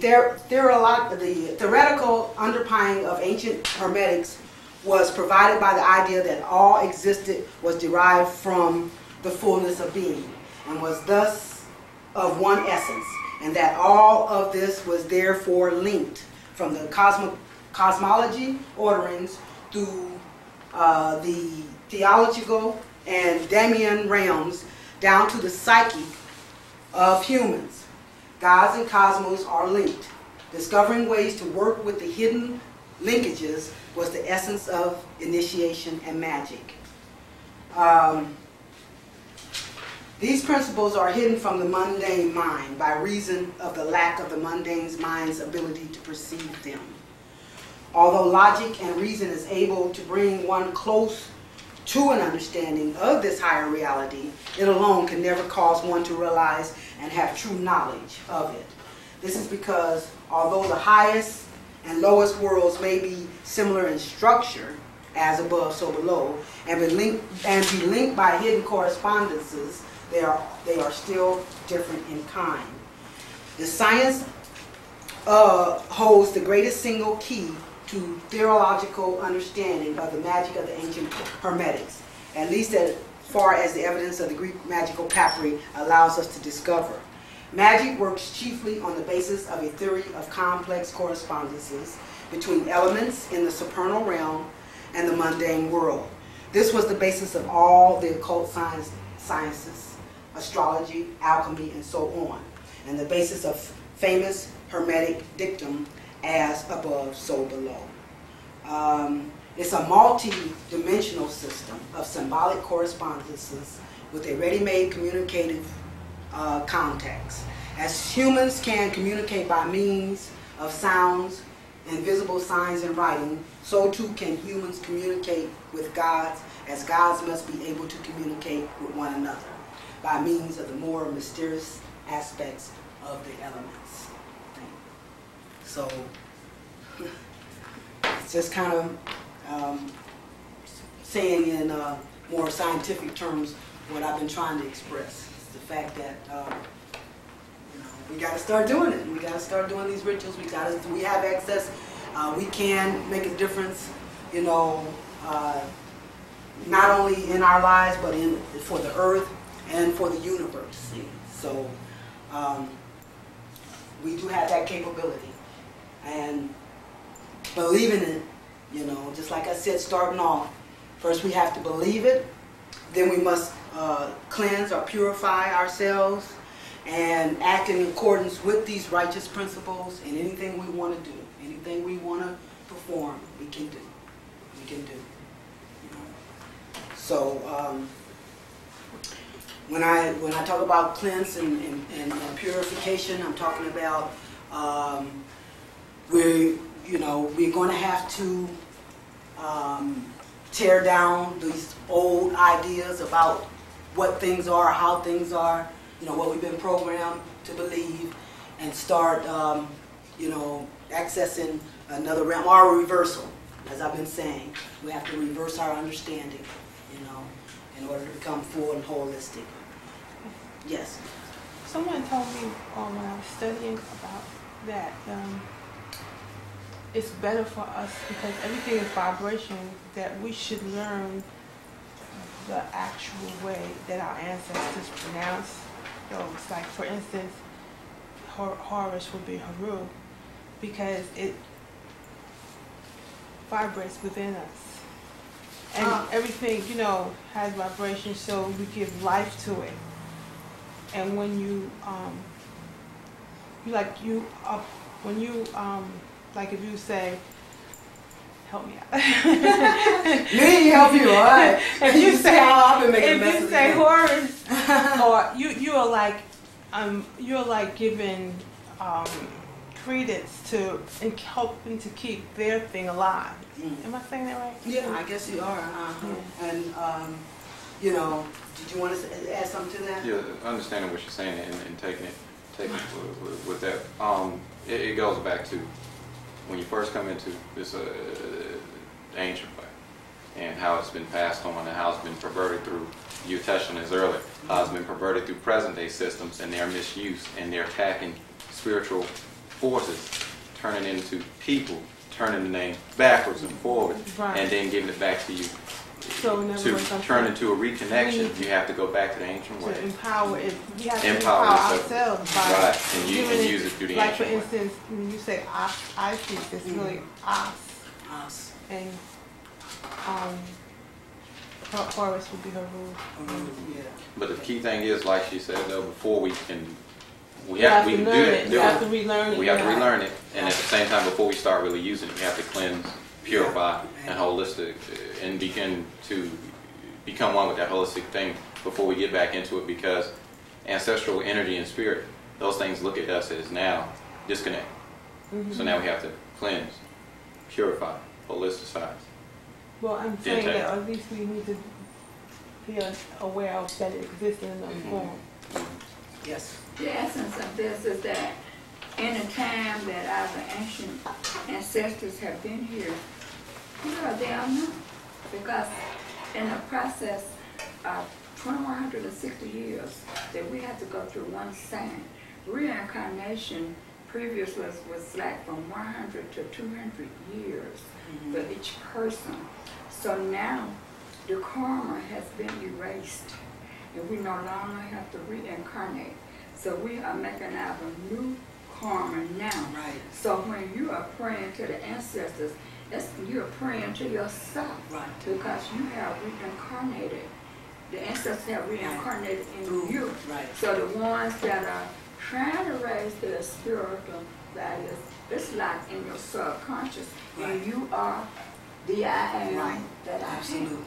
theoretical underpinning of ancient Hermetics was provided by the idea that all existed was derived from the fullness of being, and was thus of one essence, and that all of this was therefore linked from the cosmology orderings through the theological and Damian realms down to the psyche of humans. Gods and cosmos are linked. Discovering ways to work with the hidden linkages was the essence of initiation and magic. These principles are hidden from the mundane mind by reason of the lack of the mundane mind's ability to perceive them. Although logic and reason is able to bring one close to an understanding of this higher reality, it alone can never cause one to realize and have true knowledge of it. This is because although the highest and lowest worlds may be similar in structure, as above, so below, and be linked by hidden correspondences, they are still different in kind. The science holds the greatest single key to theological understanding of the magic of the ancient Hermetics, at least as far as the evidence of the Greek magical papyri allows us to discover. Magic works chiefly on the basis of a theory of complex correspondences between elements in the supernal realm and the mundane world. This was the basis of all the occult sciences, astrology, alchemy, and so on, and the basis of famous Hermetic dictum, as above, so below. It's a multi-dimensional system of symbolic correspondences with a ready-made communicative contacts. As humans can communicate by means of sounds and visible signs in writing, so too can humans communicate with gods, as gods must be able to communicate with one another by means of the more mysterious aspects of the elements. So it's just kind of saying in more scientific terms what I've been trying to express. It's the fact that we got to start doing it. We got to start doing these rituals. We have access. We can make a difference. Not only in our lives, but for the earth and for the universe. So we do have that capability, and believing it. Just like I said, starting off, first we have to believe it. Then we must cleanse or purify ourselves and act in accordance with these righteous principles. And anything we want to do, anything we want to perform, we can do. We can do. So when I talk about cleanse and purification, I'm talking about we're going to have to tear down these old ideas about what things are, how things are, what we've been programmed to believe, and start, accessing another realm, or a reversal, as I've been saying. We have to reverse our understanding, in order to become full and holistic. Yes? Someone told me when I was studying about that, it's better for us, because everything is vibration, that we should learn the actual way that our ancestors pronounce those. Like, for instance, Horus would be Haru, because it vibrates within us. And everything, has vibration, so we give life to it. And when like if you say, help me out. Me help you, all right. If you say, I've been making if you say Horus, or you're like giving credence to and helping to keep their thing alive. Am I saying that right? Yeah, I guess you are. Yeah. And did you want to add something to that? Yeah, understanding what you're saying and taking it with that. It goes back to when you first come into this ancient way, and how it's been passed on, and how it's been perverted through, you touched on this earlier, how it's been perverted through present day systems and their misuse, and they're attacking spiritual forces, turning into people, turning the name backwards and forward, and then giving it back to you. So in other to words, turn into a reconnection, you have to go back to the ancient to way. empower it. We have to Empower empower yourself. ourselves by Right, and you giving can use it through the like for ancient way. instance, when you say Isis, it's really us. Us. And Horus would be her rule. Yeah. But the key thing is, like she said, though, before we can, we You have to to do learn it. it. You have to relearn it. We have to Yeah. relearn it, and at the same time, before we start really using it, we have to cleanse, purify, and holistic, and begin to become one with that holistic thing before we get back into it. Because ancestral energy and spirit, those things look at us as now disconnect. So now we have to cleanse, purify, holisticize. Well, I'm saying Intake. that at least we need to be aware of that it exists in another form. Yes. The essence of this is that in the time that our ancient ancestors have been here, they are not. Because in the process of 2160 years that we have to go through one sign, reincarnation previously was like from 100 to 200 years for each person. So now the karma has been erased and we no longer have to reincarnate. So we are making our new karma now. Right. So when you are praying to the ancestors, you're praying to yourself. Right. Because you have reincarnated. The ancestors have reincarnated in Through you. Right. So the ones that are trying to raise their spiritual values, it's locked in your subconscious. Right. And you are the I am Right. that I am. Absolutely.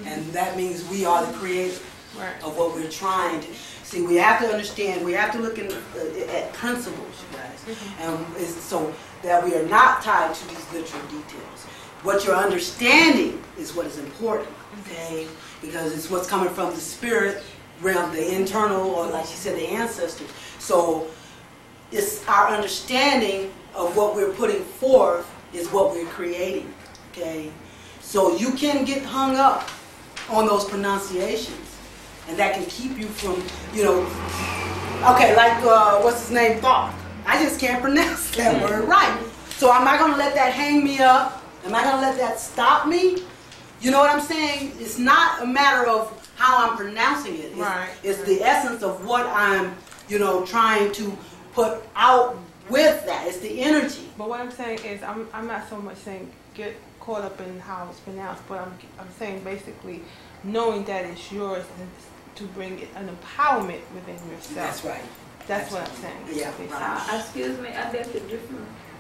And that means we are the creators Right. of what we're trying to see. We have to understand, we have to look at principles, you guys, and so that we are not tied to these literal details. What you're understanding is what is important, okay? Because it's what's coming from the spirit realm, the internal, or like she said, the ancestors. So it's our understanding of what we're putting forth is what we're creating, okay? So you can get hung up on those pronunciations, and that can keep you from, okay, like, what's his name, Thought. I just can't pronounce that word right. So am I going to let that hang me up? Am I going to let that stop me? You know what I'm saying? It's not a matter of how I'm pronouncing it. It's the essence of what I'm, trying to put out with that. It's the energy. But what I'm saying is, I'm not so much saying get caught up in how it's pronounced, but I'm saying basically knowing that it's yours and to bring an empowerment within yourself. That's right. That's what I'm saying. Yeah, right. Excuse me, I beg to differ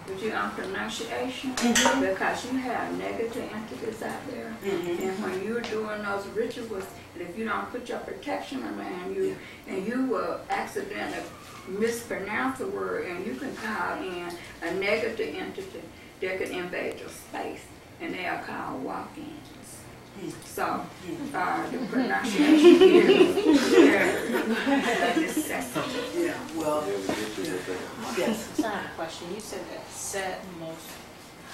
with you on pronunciation because you have negative entities out there. And when you're doing those rituals, and if you don't put your protection around you, and you will accidentally mispronounce a word, and you can call in a negative entity that can invade your space, and they are called walk-ins. So, the pronunciation here is very necessary. Yeah, well, yes. So I have a question. You said that set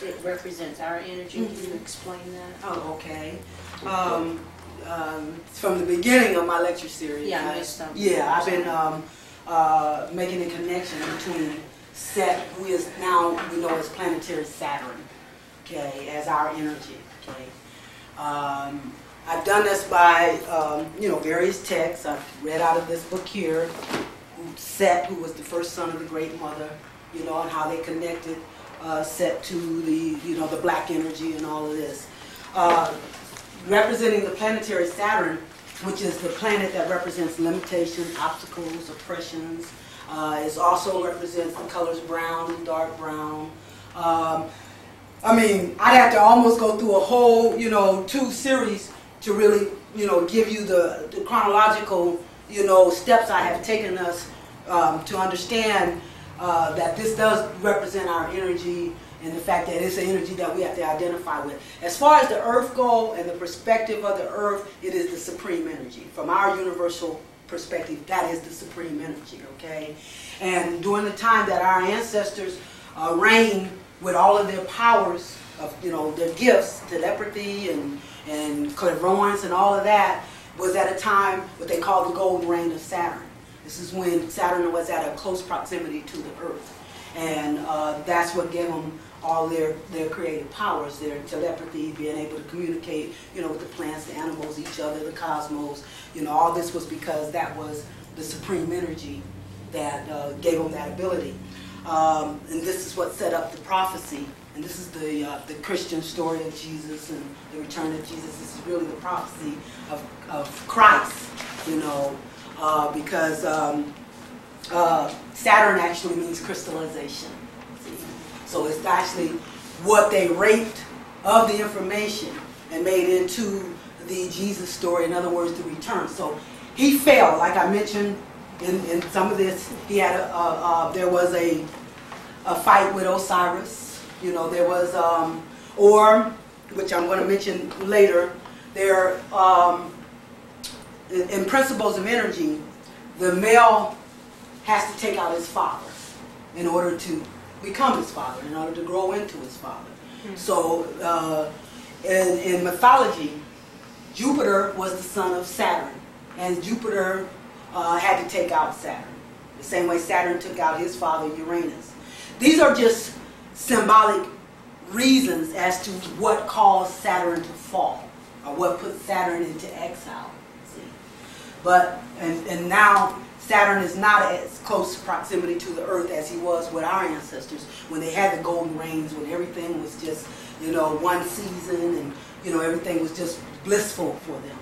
it represents our energy. Can you explain that? Oh, okay. From the beginning of my lecture series, Yeah, I missed something. yeah, I've been making a connection between Set, who is now we know as planetary Saturn, okay, as our energy, okay. I've done this by, various texts. I've read out of this book here, Set, who was the first son of the Great Mother, and how they connected Set to the black energy and all of this. Representing the planetary Saturn, which is the planet that represents limitations, obstacles, oppressions. It also represents the colors brown and dark brown. I'd have to almost go through a whole, 2 series to really, give you the chronological, steps I have taken us to understand that this does represent our energy and the fact that it's an energy that we have to identify with. As far as the earth goes and the perspective of the earth, it is the supreme energy. From our universal perspective, that is the supreme energy, okay? And during the time that our ancestors reigned with all of their powers of, their gifts, telepathy and clairvoyance and all of that, was at a time what they call the golden reign of Saturn. This is when Saturn was at a close proximity to the earth. And that's what gave them all their creative powers, their telepathy, being able to communicate, with the plants, the animals, each other, the cosmos. All this was because that was the supreme energy that gave them that ability. And this is what set up the prophecy. And this is the Christian story of Jesus and the return of Jesus. This is really the prophecy of Christ, because Saturn actually means crystallization. So it's actually what they raped of the information and made into the Jesus story, in other words, the return. So he fell, like I mentioned in some of this. He had there was a fight with Osiris. There was, or, which I'm going to mention later, there, in principles of energy, the male has to take out his father in order to become his father, in order to grow into his father. So in mythology, Jupiter was the son of Saturn, and Jupiter had to take out Saturn, the same way Saturn took out his father Uranus. These are just symbolic reasons as to what caused Saturn to fall, or what put Saturn into exile. See? But and now Saturn is not as close proximity to the Earth as he was with our ancestors when they had the golden rains, when everything was just, one season, and, everything was just blissful for them.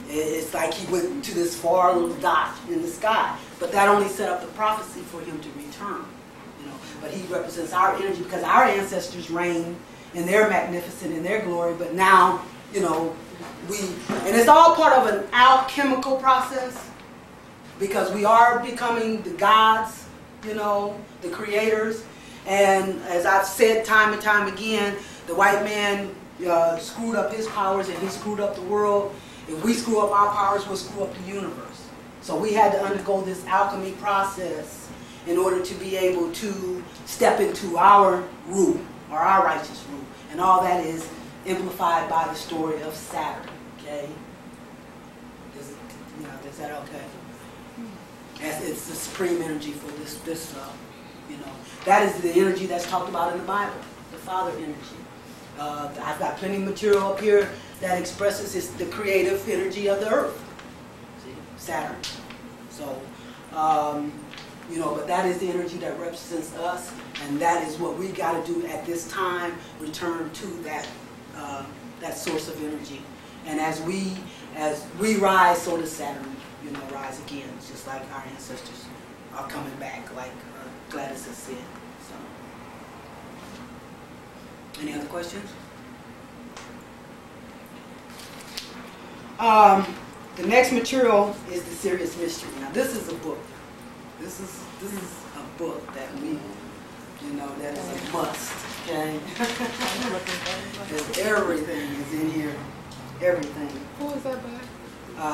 It's like he went to this far little dot in the sky. But that only set up the prophecy for him to return. But he represents our energy because our ancestors reigned in their magnificence, in their glory, but now, and it's all part of an alchemical process. Because we are becoming the gods, the creators. And as I've said time and time again, the white man screwed up his powers and he screwed up the world. If we screw up our powers, we'll screw up the universe. So we had to undergo this alchemy process in order to be able to step into our rule, or our righteous rule. And all that is amplified by the story of Saturn. Okay? Is that okay? As it's the supreme energy for this, that is the energy that's talked about in the Bible, the Father energy. I've got plenty of material up here that expresses the creative energy of the Earth. See, Saturn. So, but that is the energy that represents us, and that is what we got to do at this time. Return to that source of energy, and as we rise, so does Saturn. Rise again, just like our ancestors are coming back, like Gladys has said. So, any other questions? The next material is the Serious Mystery. Now, this is a book. This is a book that that is a must. Okay, everything is in here. Everything. Who is that by?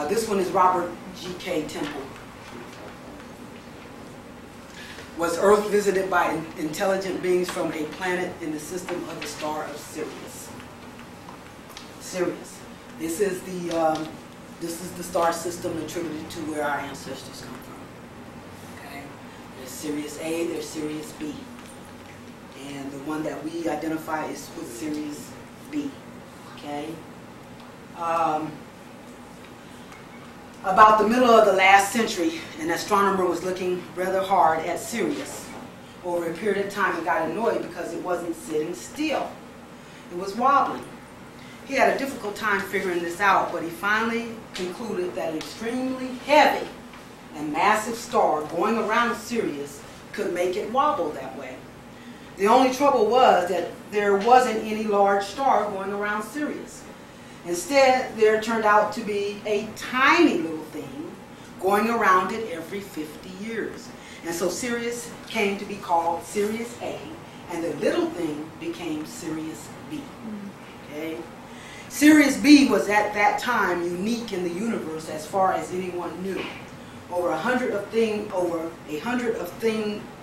This one is Robert G.K. Temple. Was Earth visited by intelligent beings from a planet in the system of the star of Sirius? Sirius. This is the star system attributed to where our ancestors come from. Okay. There's Sirius A. There's Sirius B. And the one that we identify is with Sirius B. Okay. About the middle of the last century, an astronomer was looking rather hard at Sirius over a period of time and got annoyed because it wasn't sitting still. It was wobbling. He had a difficult time figuring this out, but he finally concluded that an extremely heavy and massive star going around Sirius could make it wobble that way. The only trouble was that there wasn't any large star going around Sirius. Instead, there turned out to be a tiny little thing going around it every 50 years. And so Sirius came to be called Sirius A, and the little thing became Sirius B. Okay? Sirius B was at that time unique in the universe as far as anyone knew. Over 100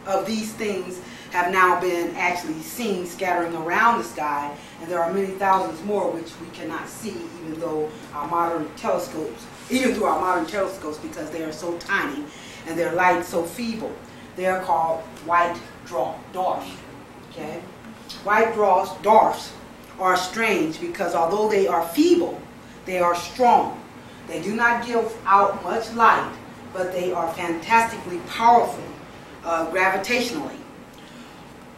of these things have now been actually seen scattering around the sky, and there are many thousands more which we cannot see even through our modern telescopes, because they are so tiny and their light so feeble. They are called white dwarfs. Okay? white dwarfs are strange because although they are feeble, they are strong. They do not give out much light, but they are fantastically powerful gravitationally.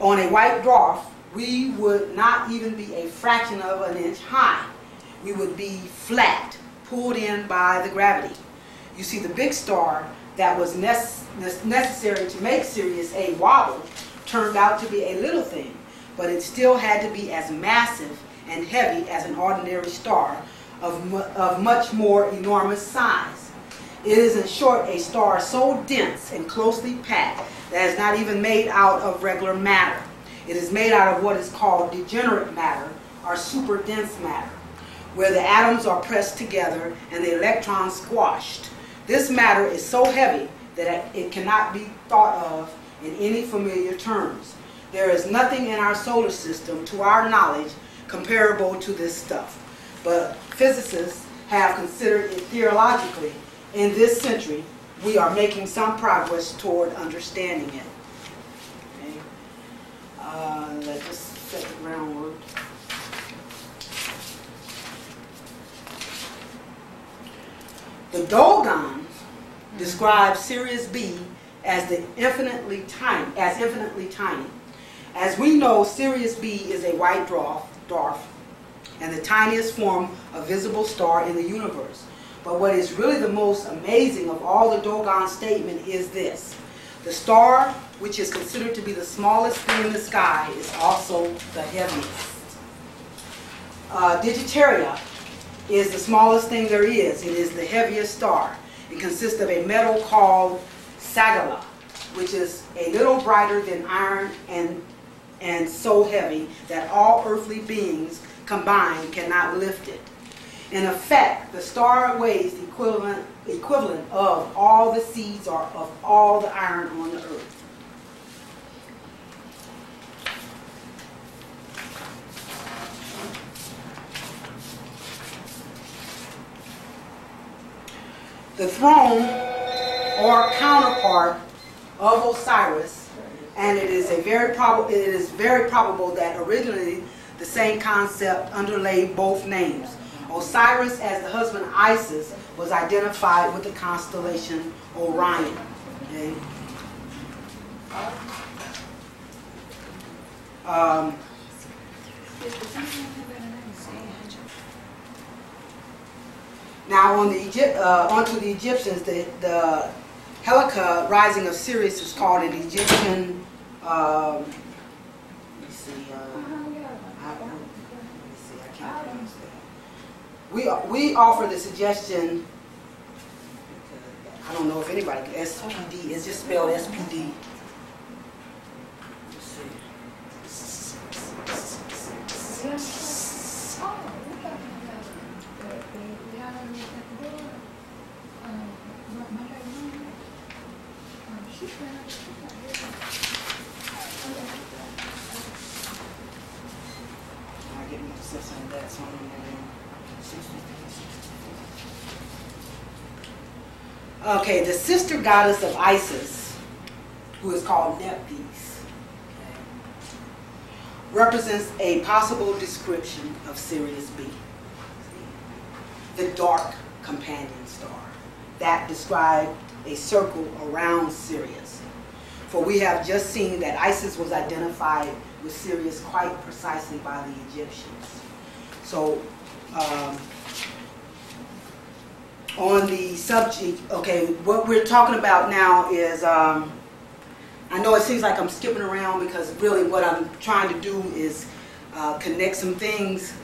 On a white dwarf, we would not even be a fraction of an inch high. We would be flat, pulled in by the gravity. You see, the big star that was necessary to make Sirius A wobble turned out to be a little thing, but it still had to be as massive and heavy as an ordinary star of much more enormous size. It is, in short, a star so dense and closely packed that it's not even made out of regular matter. It is made out of what is called degenerate matter, or super dense matter, where the atoms are pressed together and the electrons squashed. This matter is so heavy that it cannot be thought of in any familiar terms. There is nothing in our solar system, to our knowledge, comparable to this stuff. But physicists have considered it theologically. In this century, we are making some progress toward understanding it. Okay. Let's just set the groundwork. The Dogons describe Sirius B as infinitely tiny. As we know, Sirius B is a white dwarf and the tiniest form of visible star in the universe. But what is really the most amazing of all the Dogon statement is this: the star, which is considered to be the smallest thing in the sky, is also the heaviest. Digitaria is the smallest thing there is. It is the heaviest star. It consists of a metal called sagala, which is a little brighter than iron and so heavy that all earthly beings combined cannot lift it. In effect, the star weighs the equivalent of all the seeds or of all the iron on the earth. The throne or counterpart of Osiris, and it is very probable that originally the same concept underlay both names. Osiris, as the husband Isis, was identified with the constellation Orion. Okay? Now, onto the Egyptians, the Helika rising of Sirius is called an Egyptian. Let me see. I can't pronounce that. We offer the suggestion. I don't know if anybody can. SPD. It's just spelled SPD. Let's see. Okay, the sister goddess of Isis, who is called Nephthys, represents a possible description of Sirius B, the dark companion star that described a circle around Sirius. For we have just seen that Isis was identified with Sirius quite precisely by the Egyptians. So, on the subject, okay, what we're talking about now is, I know it seems like I'm skipping around because really what I'm trying to do is connect some things.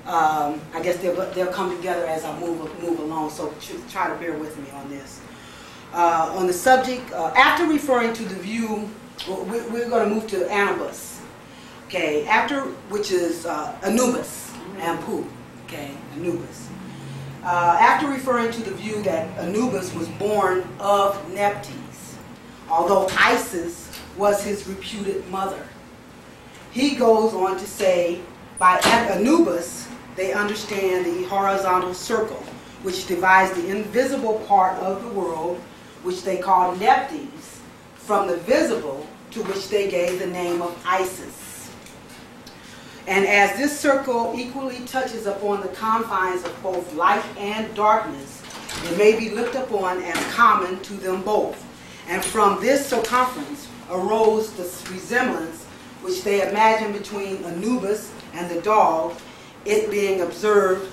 I guess they'll come together as I move along, so try to bear with me on this. On the subject, after referring to the view, we're going to move to Anubis, okay, which is Anubis, Ampu, okay, Anubis. After referring to the view that Anubis was born of Nephthys, although Isis was his reputed mother, he goes on to say, by Anubis, they understand the horizontal circle, which divides the invisible part of the world, which they call Nephthys, from the visible, to which they gave the name of Isis. And as this circle equally touches upon the confines of both light and darkness, it may be looked upon as common to them both. And from this circumference arose the resemblance which they imagined between Anubis and the dog, it being observed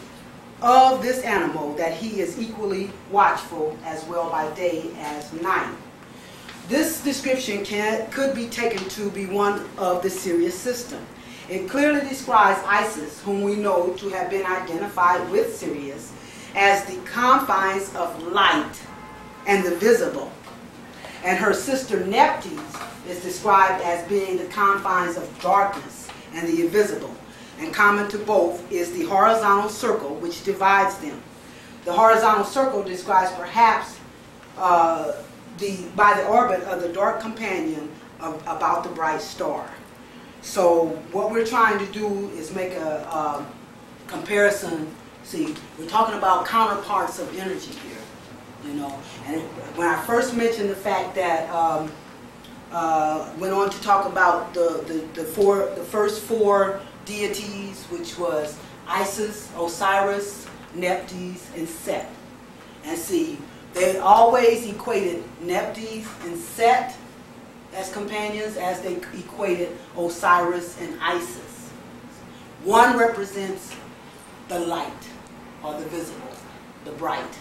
of this animal that he is equally watchful as well by day as night. This description could be taken to be one of the Sirius system. It clearly describes Isis, whom we know to have been identified with Sirius, as the confines of light and the visible. And her sister Nephthys is described as being the confines of darkness and the invisible. And common to both is the horizontal circle which divides them. The horizontal circle describes perhaps by the orbit of the dark companion about the bright star. So what we're trying to do is make a comparison. See, we're talking about counterparts of energy here, you know. And when I first mentioned the fact that went on to talk about the first four deities, which was Isis, Osiris, Nephthys, and Set. And see, they always equated Nephthys and Set as companions as they equated Osiris and Isis. One represents the light or the visible, the bright.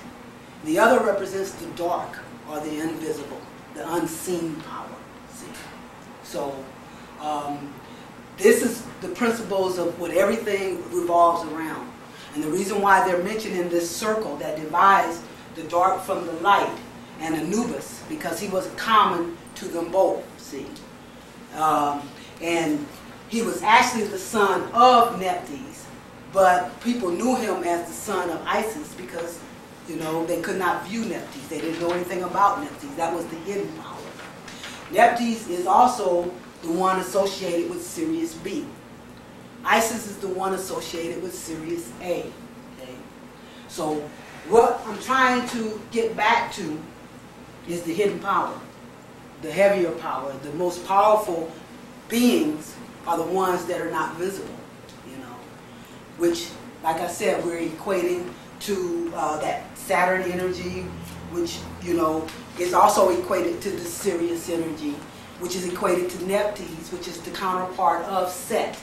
The other represents the dark or the invisible, the unseen power. See? So this is the principles of what everything revolves around. And the reason why they're mentioned in this circle that divides the dark from the light and Anubis, because he was common to them both, see. And he was actually the son of Nephthys, but people knew him as the son of Isis because, you know, they could not view Nephthys. They didn't know anything about Nephthys. That was the hidden power. Nephthys is also the one associated with Sirius B. Isis is the one associated with Sirius A. Okay? So what I'm trying to get back to is the hidden power, the heavier power. The most powerful beings are the ones that are not visible, you know, which, like I said, we're equating to that Saturn energy, which, you know, is also equated to the Sirius energy, which is equated to Nephthys, which is the counterpart of Set,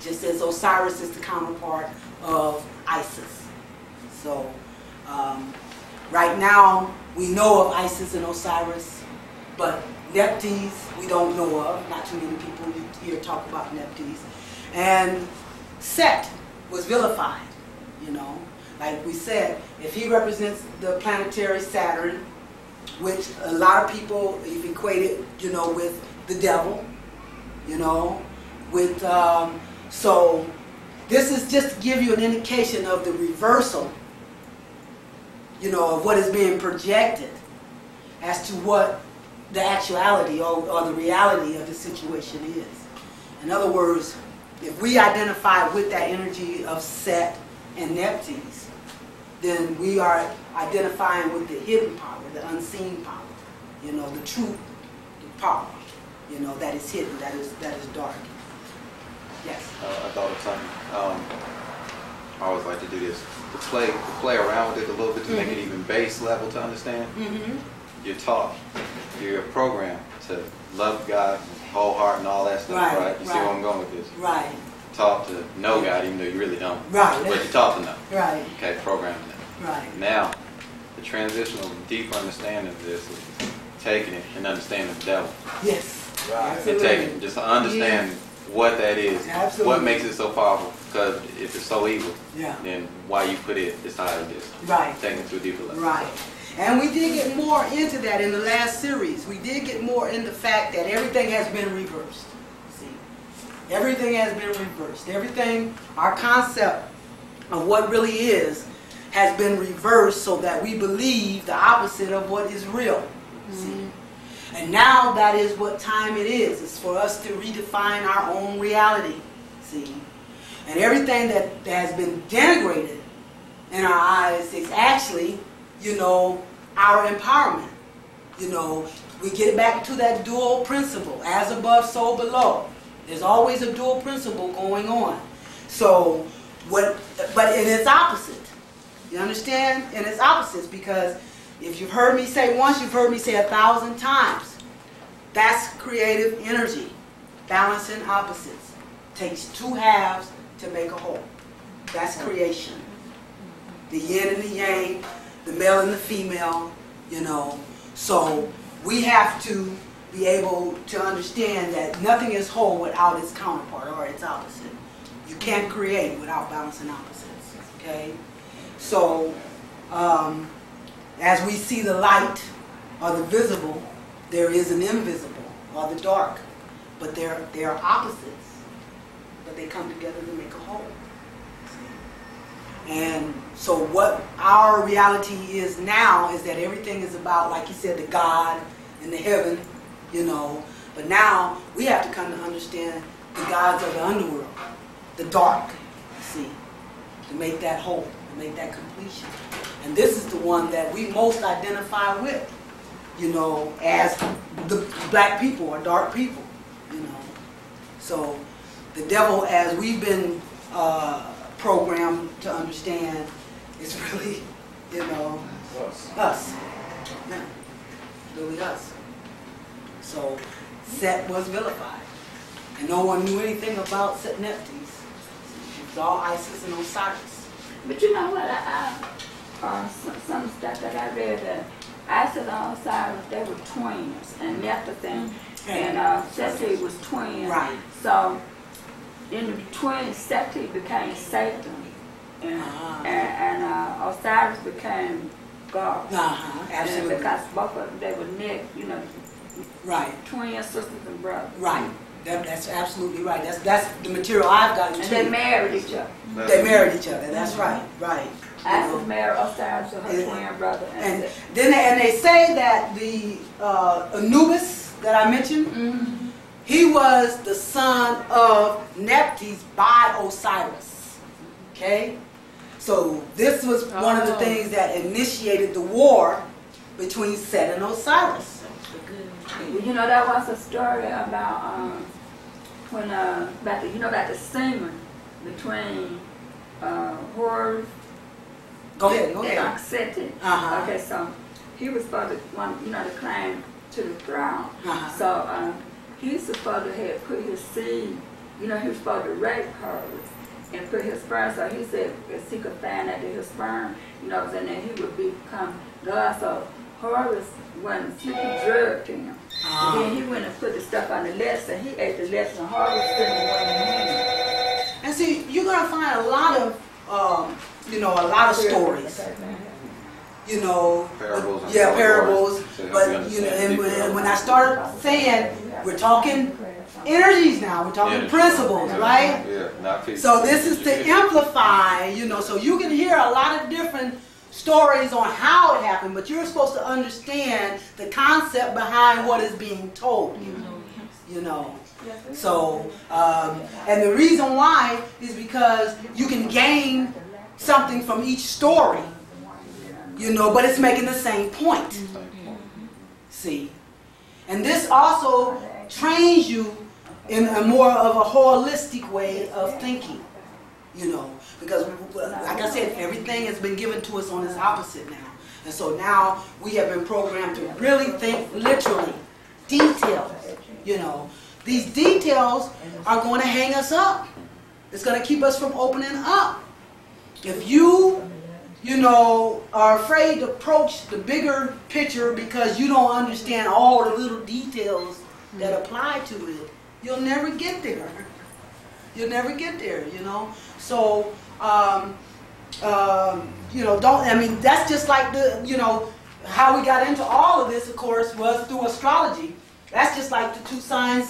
just as Osiris is the counterpart of Isis. So right now we know of Isis and Osiris, but Nephthys we don't know of. Not too many people here talk about Nephthys. And Set was vilified, you know. Like we said, if he represents the planetary Saturn, which a lot of people have equated, you know, with the devil, you know, with, so this is just to give you an indication of the reversal, you know, of what is being projected as to what the actuality or the reality of the situation is. In other words, if we identify with that energy of Set and Nephthys, then we are identifying with the hidden power, the unseen power, you know, the truth, the power, you know, that is hidden, that is dark. Yes. I thought of something. I always like to do this, to play around with it a little bit, to make it even base level to understand. You're taught, you're programmed to love God, whole heart, and all that stuff, right? You see where I'm going with this? Right. Taught to know God, even though you really don't. Right. But you're taught to know. Right. Okay, programming that. Right. Now, the transitional, deeper understanding of this is taking it and understanding the devil. Yes. Right. Absolutely. And taking it, just to understand what that is. Absolutely. What makes it so powerful. Because if it's so evil, then why you put it this high as this. Right. Taking it to a deeper level. Right. And we did get more into that in the last series. We did get more in the fact that everything has been reversed. See? Everything has been reversed. Everything, our concept of what really is, has been reversed so that we believe the opposite of what is real. See? And now that is what time it is. It's for us to redefine our own reality. See? And everything that has been denigrated in our eyes is actually, you know, our empowerment. You know, we get back to that dual principle, as above, so below. There's always a dual principle going on. So, but in its opposite. You understand? In its opposites, because if you've heard me say once, you've heard me say 1,000 times. That's creative energy. Balancing opposites. Takes two halves to make a whole. That's creation. The yin and the yang, the male and the female, you know. So we have to be able to understand that nothing is whole without its counterpart or its opposite. You can't create without balancing opposites, okay? So as we see the light or the visible, there is an invisible or the dark. But they are opposites, but they come together to make a whole. And so what our reality is now is that everything is about, like you said, the God and the heaven, you know. But now we have to come to understand the gods of the underworld, the dark, see, to make that whole, to make that completion. And this is the one that we most identify with, you know, as the black people or dark people, you know. So the devil, as we've been programmed to understand, is really, you know, us. Yeah, really us. So Set was vilified, and no one knew anything about Set Nephthys. It was all Isis and Osiris. But you know what? Some stuff that I read that Isis and Osiris, they were twins, and Nephthys and Seti was twins. Right. So in the twins, Seti became Satan, and Osiris became God. Absolutely. And because both of them, they were you know, right. Twin sisters and brothers. Right. That's absolutely right. That's the material I've gotten And too. they married each other. They married each other. That's right. Right. Isis married Osiris to her twin brother. And then they say that the Anubis that I mentioned, he was the son of Nephthys by Osiris. Okay? So this was one of the things that initiated the war between Set and Osiris. Well, you know, that was a story about when about the semen between Horus. Go ahead. And Seti. Okay, so he was supposed to to climb to the throne. So he's supposed to have put his seed. You know, he was supposed to rape Horus and put his sperm. So he said, if he could find out that his sperm, and then he would become God. So Horus went he drugged him. And then he went and put the stuff on the left, and he ate the left, and Horus didn't want him. And see, you're gonna find a lot of a lot of stories. You know, Parables. Parables. But and when I started saying we're talking energies now, we're talking principles, right? Yeah, not people. So this is to amplify, so you can hear a lot of different stories on how it happened, but you're supposed to understand the concept behind what is being told you. So, and the reason why is because you can gain something from each story, but it's making the same point. See? And this also trains you in a more of a holistic way of thinking, because like I said, everything has been given to us on its opposite now. And so now we have been programmed to really think literally, details, These details are going to hang us up. It's going to keep us from opening up. If you, are afraid to approach the bigger picture because you don't understand all the little details that apply to it, you'll never get there. You'll never get there, So, that's just like how we got into all of this, of course, was through astrology. That's just like the two signs,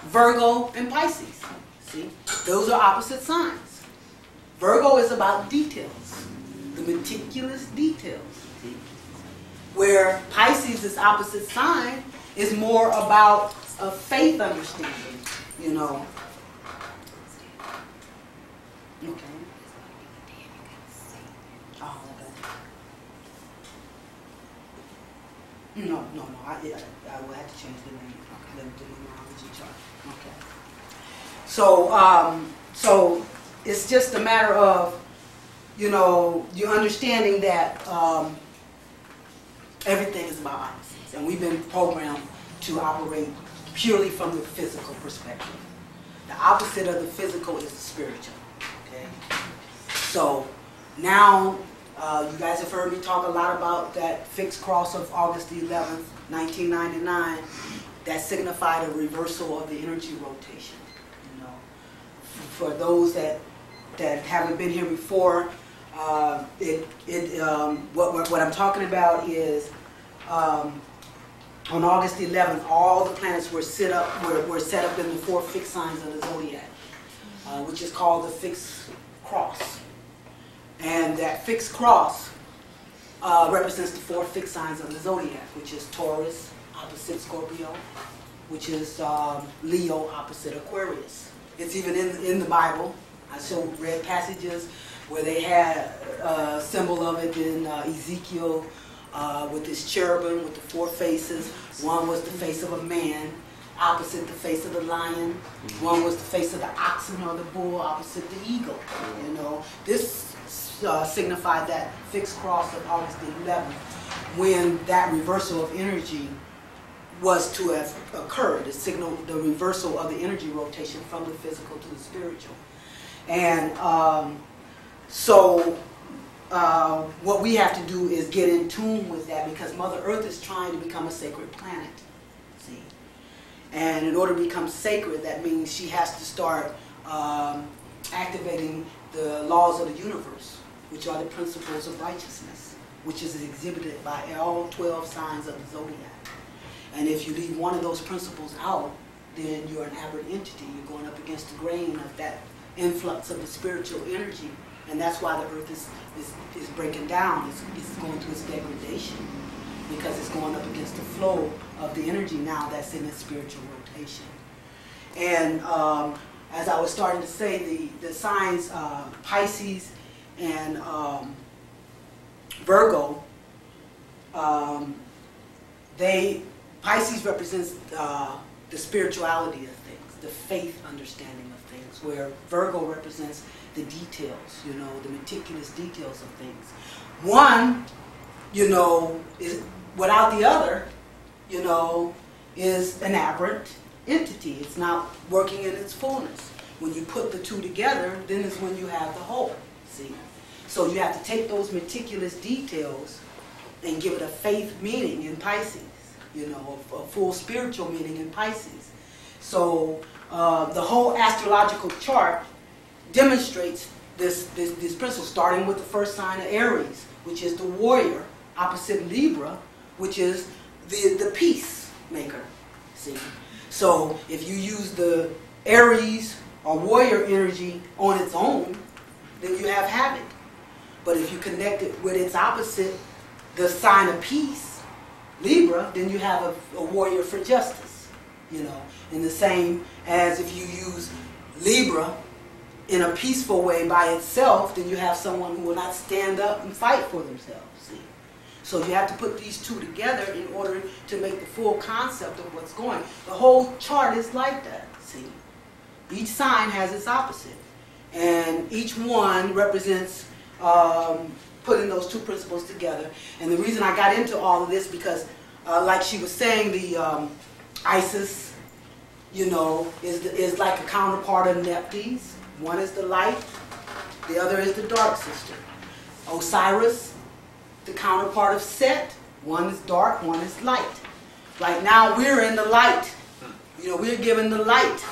Virgo and Pisces. See, those are opposite signs. Virgo is about details, the meticulous details. See? Where Pisces is opposite sign is more about a faith understanding, Okay. Oh, okay. No. I will have to change the name. Okay. The numerology chart. Okay. So it's just a matter of, you understanding that everything is about opposites, and we've been programmed to operate purely from the physical perspective. The opposite of the physical is the spiritual. Okay. So now you guys have heard me talk a lot about that fixed cross of August 11th, 1999. That signified a reversal of the energy rotation. For those that haven't been here before, what I'm talking about is on August 11th, all the planets were set up in the 4 fixed signs of the zodiac, which is called the fixed cross. And that fixed cross represents the 4 fixed signs of the zodiac, which is Taurus opposite Scorpio, which is Leo opposite Aquarius. It's even in the Bible. I read passages where they had a symbol of it in Ezekiel with this cherubim with the 4 faces. One was the face of a man, opposite the face of the lion. One was the face of the oxen or the bull, opposite the eagle. This signified that fixed cross of August 11th, when that reversal of energy was to have occurred. It signaled the reversal of the energy rotation from the physical to the spiritual. And what we have to do is get in tune with that, because Mother Earth is trying to become a sacred planet. See? And in order to become sacred, that means she has to start activating the laws of the universe, which are the principles of righteousness, which is exhibited by all 12 signs of the zodiac. And if you leave one of those principles out, then you're an aberrant entity. You're going up against the grain of that influx of the spiritual energy. And that's why the earth is breaking down. It's going through its degradation, because it's going up against the flow of the energy now that's in its spiritual rotation. And as I was starting to say, the signs Pisces and Virgo, Pisces represents the spirituality of things, the faith understanding of things, where Virgo represents the details, the meticulous details of things. One, is without the other, is an aberrant entity. It's not working in its fullness. When you put the two together, then is when you have the whole. See? So you have to take those meticulous details and give it a faith meaning in Pisces, a full spiritual meaning in Pisces. So the whole astrological chart demonstrates this principle, starting with the first sign of Aries, which is the warrior, opposite Libra, which is the peacemaker. See? So if you use the Aries or warrior energy on its own, then you have havoc. But if you connect it with its opposite, the sign of peace, Libra, then you have a warrior for justice. In the same as if you use Libra in a peaceful way by itself, then you have someone who will not stand up and fight for themselves. See? So you have to put these two together in order to make the full concept of what's going. The whole chart is like that. See? Each sign has its opposite, and each one represents putting those two principles together. And the reason I got into all of this, because like she was saying, the Isis, is like a counterpart of Nephthys. One is the light, the other is the dark sister. Osiris, the counterpart of Set. One is dark, one is light. Right now we're in the light. We're given the light.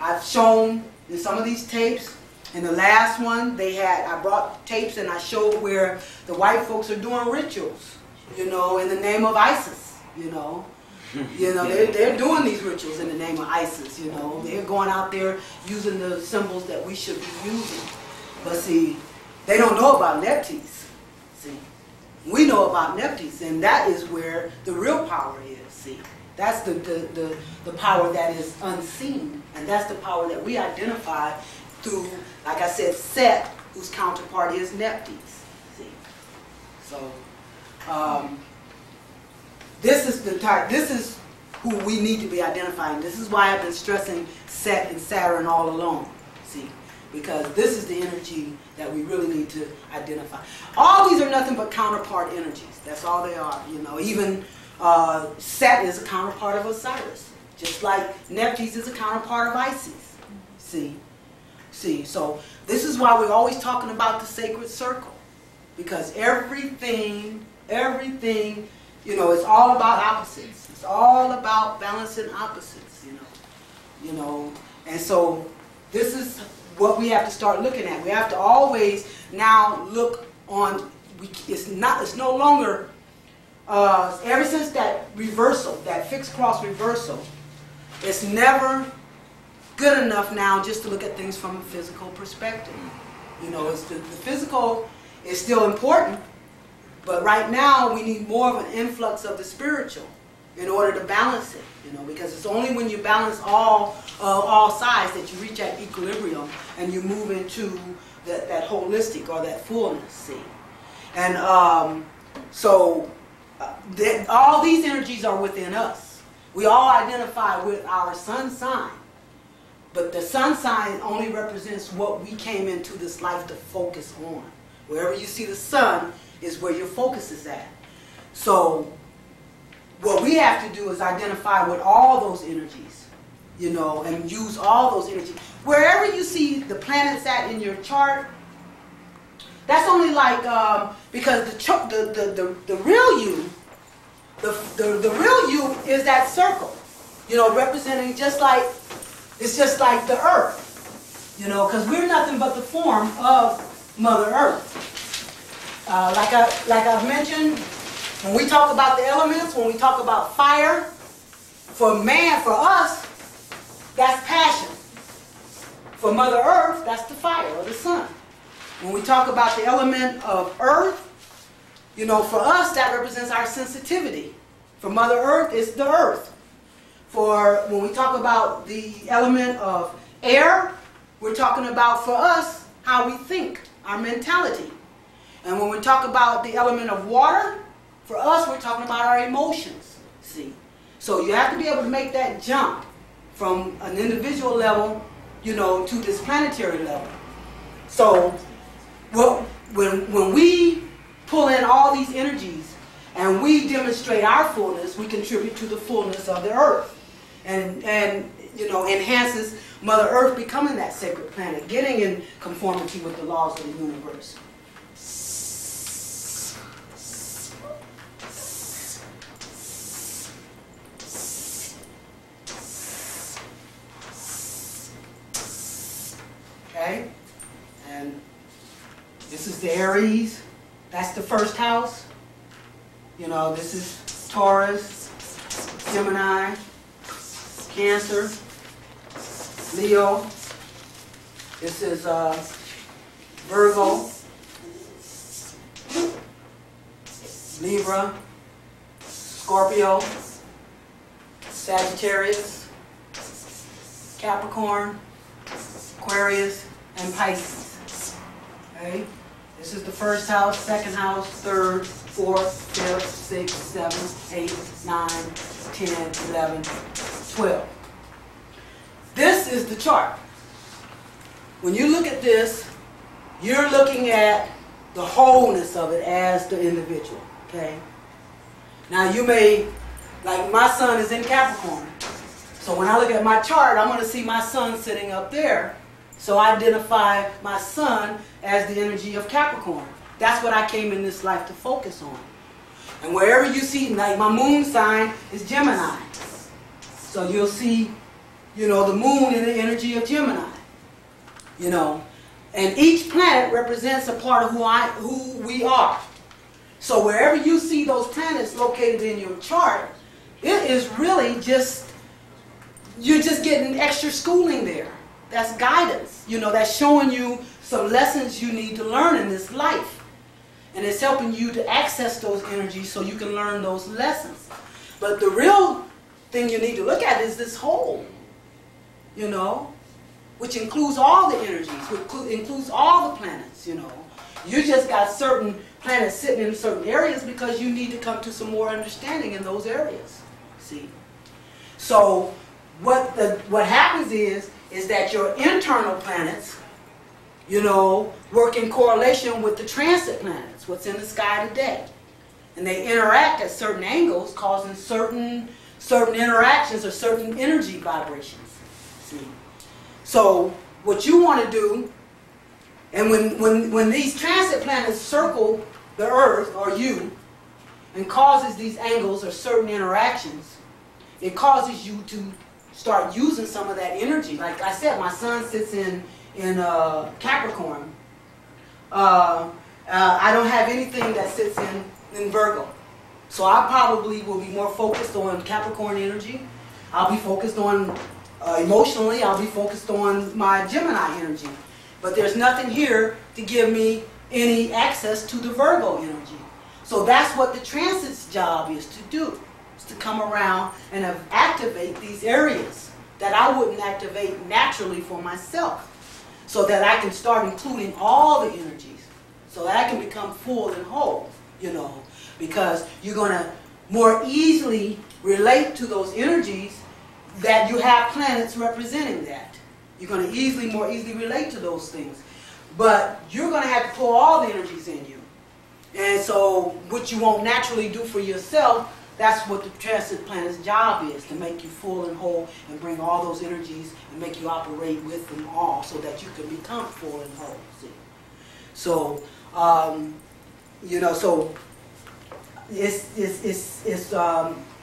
I've shown in some of these tapes. In the last one, I brought tapes and I showed where the white folks are doing rituals, in the name of ISIS, they're doing these rituals in the name of ISIS, They're going out there using the symbols that we should be using. But see, they don't know about Nephthys. See, we know about Nephthys, and that is where the real power is. See, that's the power that is unseen, and that's the power that we identify through, like I said, Set, whose counterpart is Nephthys. See, so this is who we need to be identifying. This is why I've been stressing Set and Saturn all along, see? Because this is the energy that we really need to identify. All these are nothing but counterpart energies. That's all they are, you know. Even Set is a counterpart of Osiris, just like Neptune is a counterpart of Isis, see? So this is why we're always talking about the sacred circle, because everything, you know, it's all about opposites. It's all about balancing opposites, you know. And so this is what we have to start looking at. We have to always now look on. It's no longer ever since that reversal, that fixed cross reversal. It's never good enough now just to look at things from a physical perspective. You know, it's the physical is still important, but right now we need more of an influx of the spiritual in order to balance it. You know, because it's only when you balance all sides that you reach that equilibrium and you move into that holistic or that fullness. See, and all these energies are within us. We all identify with our sun sign. But the sun sign only represents what we came into this life to focus on. Wherever you see the sun is where your focus is at. So what we have to do is identify with all those energies, you know, and use all those energies. Wherever you see the planets at in your chart, that's only like, because the real you, the real you is that circle, you know, representing it's just like the earth, you know, because we're nothing but the form of Mother Earth. Like I've mentioned, when we talk about the elements, when we talk about fire, for man, for us, that's passion. For Mother Earth, that's the fire or the sun. When we talk about the element of earth, you know, for us, that represents our sensitivity. For Mother Earth, it's the earth. When we talk about the element of air, we're talking about, for us, how we think, our mentality. And when we talk about the element of water, for us, we're talking about our emotions, see. So you have to be able to make that jump from an individual level, you know, to this planetary level. So when we pull in all these energies and we demonstrate our fullness, we contribute to the fullness of the earth. And you know, enhances Mother Earth becoming that sacred planet, getting in conformity with the laws of the universe. Okay? And this is the Aries. That's the first house. You know, this is Taurus, Gemini, Cancer, Leo. This is Virgo, Libra, Scorpio, Sagittarius, Capricorn, Aquarius, and Pisces. Okay? This is the first house, second house, third, fourth, fifth, sixth, seventh, eighth, 9, 10, 11, 12. This is the chart. When you look at this, you're looking at the wholeness of it as the individual. Okay? Now you may, like my sun is in Capricorn. So when I look at my chart, I'm going to see my sun sitting up there. So I identify my sun as the energy of Capricorn. That's what I came in this life to focus on. And wherever you see, like my moon sign is Gemini. So you'll see, you know, the moon in the energy of Gemini. You know, and each planet represents a part of who we are. So wherever you see those planets located in your chart, it is really just, you're just getting extra schooling there. That's guidance. You know, that's showing you some lessons you need to learn in this life. And it's helping you to access those energies so you can learn those lessons. But the real thing you need to look at is this whole, you know, which includes all the energies, which includes all the planets, you know. You just got certain planets sitting in certain areas because you need to come to some more understanding in those areas, see. So what happens is that your internal planets, you know, work in correlation with the transit planets, what's in the sky today. And they interact at certain angles, causing certain interactions or certain energy vibrations. See? So what you want to do, and when these transit planets circle the Earth or you, and causes these angles or certain interactions, it causes you to start using some of that energy. Like I said, my sun sits in Capricorn. I don't have anything that sits in Virgo. So I probably will be more focused on Capricorn energy. I'll be focused on, emotionally, I'll be focused on my Gemini energy. But there's nothing here to give me any access to the Virgo energy. So that's what the transit's job is to do, is to come around and activate these areas that I wouldn't activate naturally for myself, so that I can start including all the energies, so that I can become full and whole, you know, because you're going to more easily relate to those energies that you have planets representing that. You're going to more easily relate to those things. But you're going to have to pull all the energies in you. And so what you won't naturally do for yourself, that's what the transit planet's job is, to make you full and whole and bring all those energies and make you operate with them all so that you can become full and whole. See? So, you know, so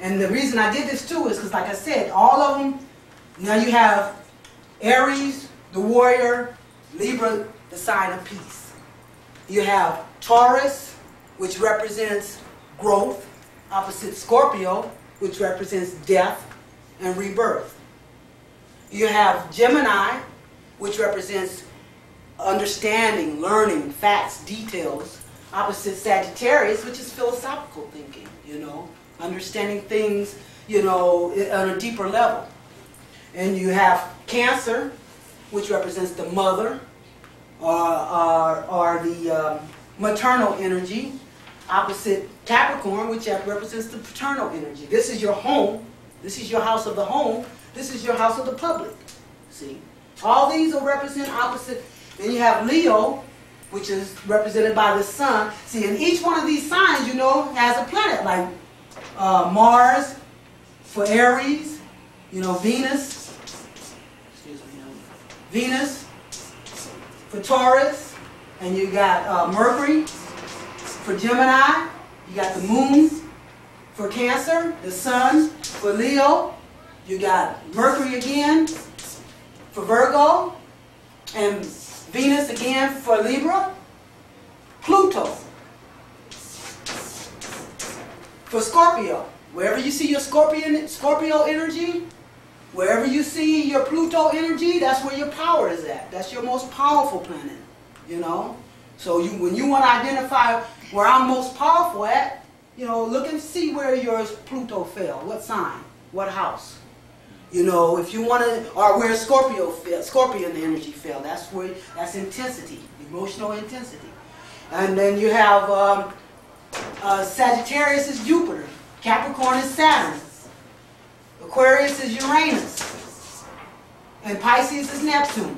and the reason I did this too is because, like I said, all of them, now you have Aries, the warrior, Libra, the sign of peace. You have Taurus, which represents growth, opposite Scorpio, which represents death and rebirth. You have Gemini, which represents understanding, learning, facts, details, opposite Sagittarius, which is philosophical thinking, you know, understanding things, you know, on a deeper level. And you have Cancer, which represents the mother, or the maternal energy, opposite Capricorn, which represents the paternal energy. This is your home. This is your house of the home. This is your house of the public. See? All these will represent opposite. Then you have Leo, which is represented by the sun. See, and each one of these signs, you know, has a planet, like Mars for Aries, you know, Venus for Taurus, and you got Mercury for Gemini, you got the moon for Cancer, the sun for Leo, you got Mercury again for Virgo, and Venus again for Libra, Pluto for Scorpio. Wherever you see your Scorpio energy, wherever you see your Pluto energy, that's where your power is at. That's your most powerful planet, you know. So when you want to identify where I'm most powerful at, you know, look and see where your Pluto fell, what sign, what house. You know, if you want to, or where Scorpion energy fell, that's intensity, emotional intensity. And then you have Sagittarius is Jupiter, Capricorn is Saturn, Aquarius is Uranus, and Pisces is Neptune.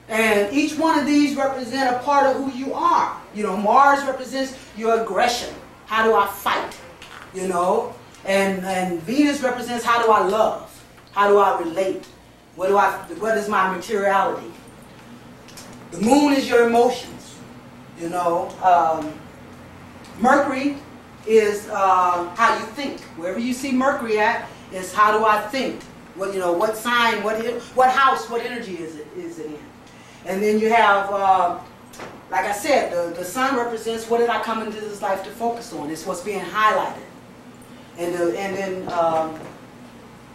And each one of these represent a part of who you are. You know, Mars represents your aggression. How do I fight? You know, and Venus represents how do I love? How do I relate? What is my materiality? The moon is your emotions. You know, Mercury is how you think. Wherever you see Mercury at is how do I think? What, you know, what sign? What house? What energy is it in? And then you have, like I said, the sun represents what did I come into this life to focus on. It's what's being highlighted. And then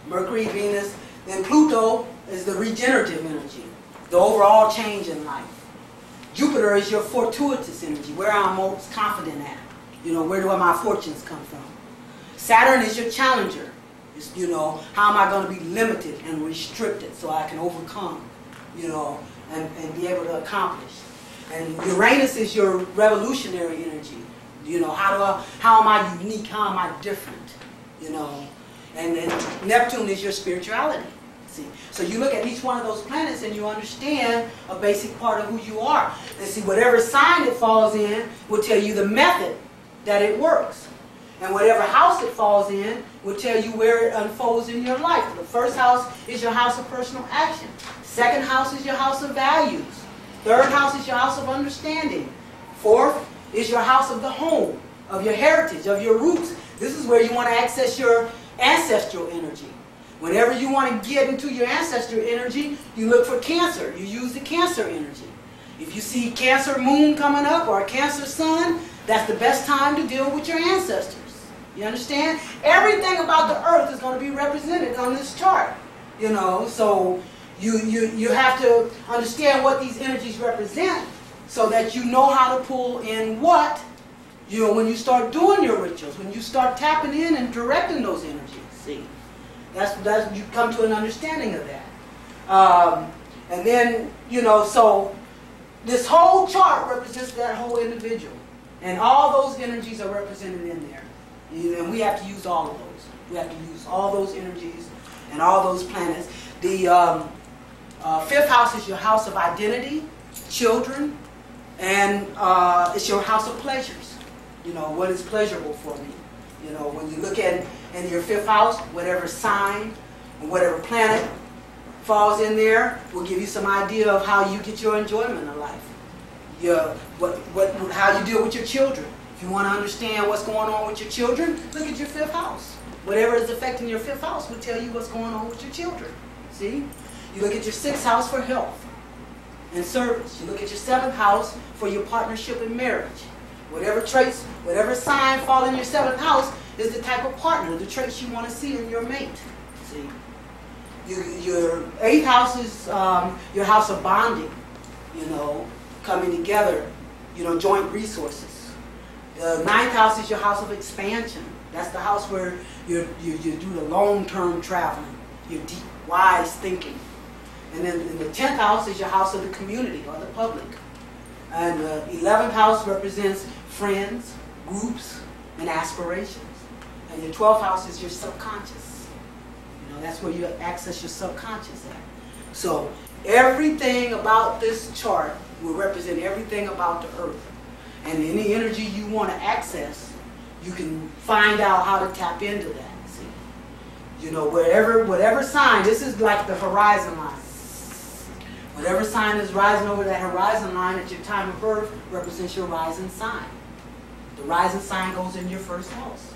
Mercury, Venus, then Pluto is the regenerative energy, the overall change in life. Jupiter is your fortuitous energy, where I'm most confident at. You know, where do my fortunes come from? Saturn is your challenger. It's, you know, how am I going to be limited and restricted so I can overcome, you know, and be able to accomplish. And Uranus is your revolutionary energy. You know, how am I unique? How am I different? You know, And then Neptune is your spirituality. See, so you look at each one of those planets and you understand a basic part of who you are. And see, whatever sign it falls in will tell you the method that it works. And whatever house it falls in will tell you where it unfolds in your life. The first house is your house of personal action. Second house is your house of values. Third house is your house of understanding. Fourth is your house of the home, of your heritage, of your roots. This is where you want to access your ancestral energy. Whenever you want to get into your ancestral energy, you look for Cancer. You use the Cancer energy. If you see Cancer moon coming up or a Cancer sun, that's the best time to deal with your ancestors. You understand? Everything about the earth is going to be represented on this chart. You know, so you have to understand what these energies represent so that you know how to pull in what, you know, when you start doing your rituals, when you start tapping in and directing those energies. See, that's you come to an understanding of that. And then, you know, so this whole chart represents that whole individual. And all those energies are represented in there. And we have to use all of those. We have to use all those energies and all those planets. The fifth house is your house of identity, children, and it's your house of pleasures. You know, what is pleasurable for me? You know, when you look at in your fifth house, whatever sign and whatever planet falls in there will give you some idea of how you get your enjoyment of life. How you deal with your children. If you want to understand what's going on with your children, look at your fifth house. Whatever is affecting your fifth house will tell you what's going on with your children. See? You look at your sixth house for health and service. You look at your seventh house for your partnership and marriage. Whatever traits, whatever sign fall in your seventh house is the type of partner, the traits you want to see in your mate. See? Your eighth house is your house of bonding, you know, coming together, you know, joint resources. The ninth house is your house of expansion. That's the house where you do the long-term traveling, your deep, wise thinking. And then in the 10th house is your house of the community or the public. And the 11th house represents friends, groups, and aspirations. And your 12th house is your subconscious. You know, that's where you access your subconscious at. So everything about this chart will represent everything about the earth. And any energy you want to access, you can find out how to tap into that. See, you know, whatever sign, this is like the horizon line. Whatever sign is rising over that horizon line at your time of birth represents your rising sign. The rising sign goes in your first house.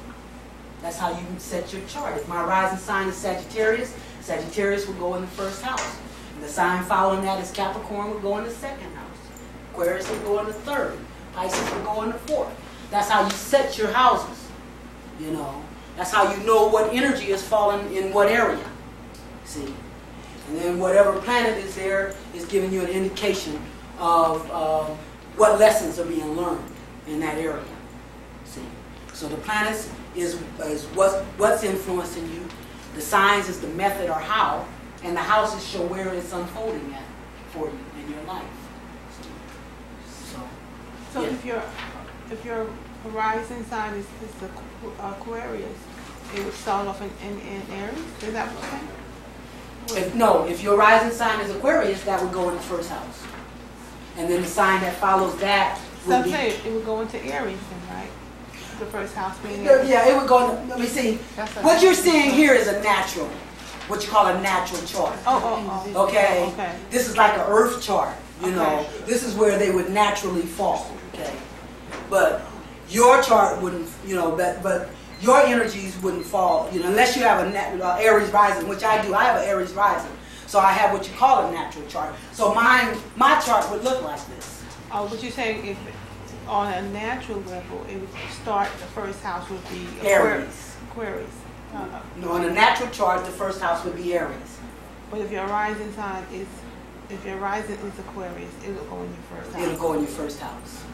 That's how you set your chart. If my rising sign is Sagittarius, Sagittarius will go in the first house. And the sign following that is Capricorn, will go in the second house. Aquarius will go in the third. Pisces will go in the fourth. That's how you set your houses. You know, that's how you know what energy is falling in what area. See? And then whatever planet is there is giving you an indication of what lessons are being learned in that area. See? So the planets is what's influencing you. The signs is the method or how. And the houses show where it's unfolding at for you in your life. So yeah. if your horizon sign is the Aquarius, it would start off in Aries? Is that what you're saying? If your rising sign is Aquarius, that would go in the first house. And then the sign that follows that would be... it would go into Aries then, right? The first house being Aries. Yeah, it would go into... Let me see. What you're seeing here is a natural, what you call a natural chart. Okay? This is like an earth chart, you know. This is where they would naturally fall, okay? But your chart wouldn't, you know, but your energies wouldn't fall, you know, unless you have a Aries rising, which I do. I have an Aries rising. So I have what you call a natural chart. So my chart would look like this. Oh, but you're saying if on a natural level, it would start, the first house would be Aries. Aquarius. No, on a natural chart, the first house would be Aries. But if your rising sign is, if your rising is Aquarius, it will go in your first house. It'll go in your first house.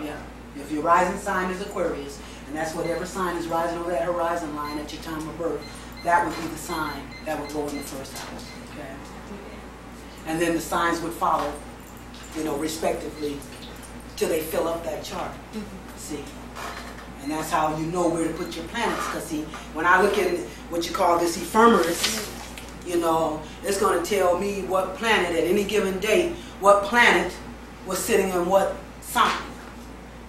Yeah. If your rising sign is Aquarius, and that's whatever sign is rising over that horizon line at your time of birth, that would be the sign that would go in the first house. Okay. And then the signs would follow, you know, respectively, till they fill up that chart. See. And that's how you know where to put your planets. Because see, when I look at what you call this ephemeris, you know, it's going to tell me what planet at any given date, what planet was sitting in what sign.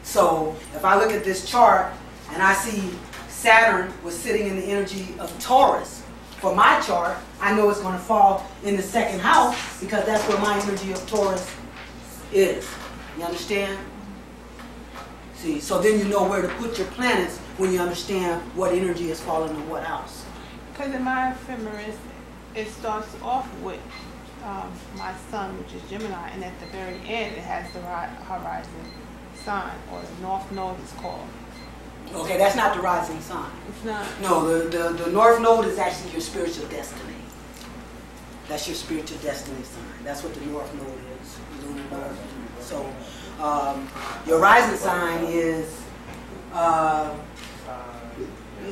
So if I look at this chart and I see Saturn was sitting in the energy of Taurus, for my chart, I know it's going to fall in the second house because that's where my energy of Taurus is. You understand? See, so then you know where to put your planets when you understand what energy is falling in what house. Because in my ephemeris, it starts off with my sun, which is Gemini, and at the very end, it has the horizon sign, or the North Node is called. Okay, that's not the rising sign. It's not. No, the North Node is actually your spiritual destiny. That's your spiritual destiny sign. That's what the North Node is, lunar node. So, your rising sign is,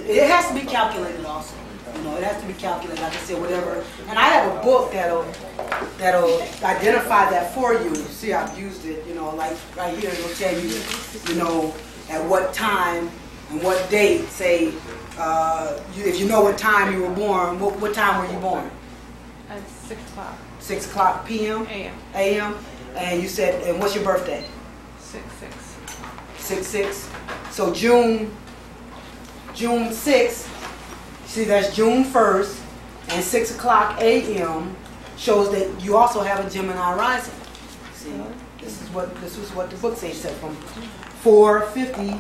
it has to be calculated also. You know, it has to be calculated, like I said, whatever. And I have a book that'll identify that for you. You see, I've used it, you know, like right here, it'll tell you, you know, at what time and what date, say, if you know what time you were born, what time were you born? At 6 o'clock. 6 o'clock p.m.? A.M. A.m. And you said, and what's your birthday? 6/6. 6/6. So June 6th, see that's June 1st, and 6 o'clock a.m. shows that you also have a Gemini rising. See, this is what the book says. Said from 4:50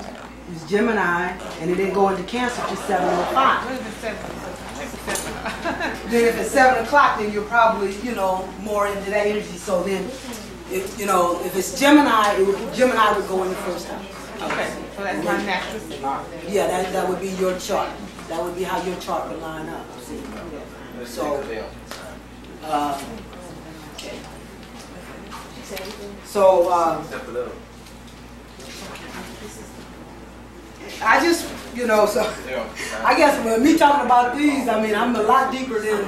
is Gemini, and it didn't go into Cancer to 7:05. What is it, 7? Then if it's 7 o'clock, then you're probably, you know, more into that energy. So then, you know, if it's Gemini, Gemini would go in the first house. Okay, so that's my natural sign. Yeah, that would be your chart. That would be how your chart would line up. See? So, I just, you know, so I guess with me talking about these, I mean, I'm a lot deeper than,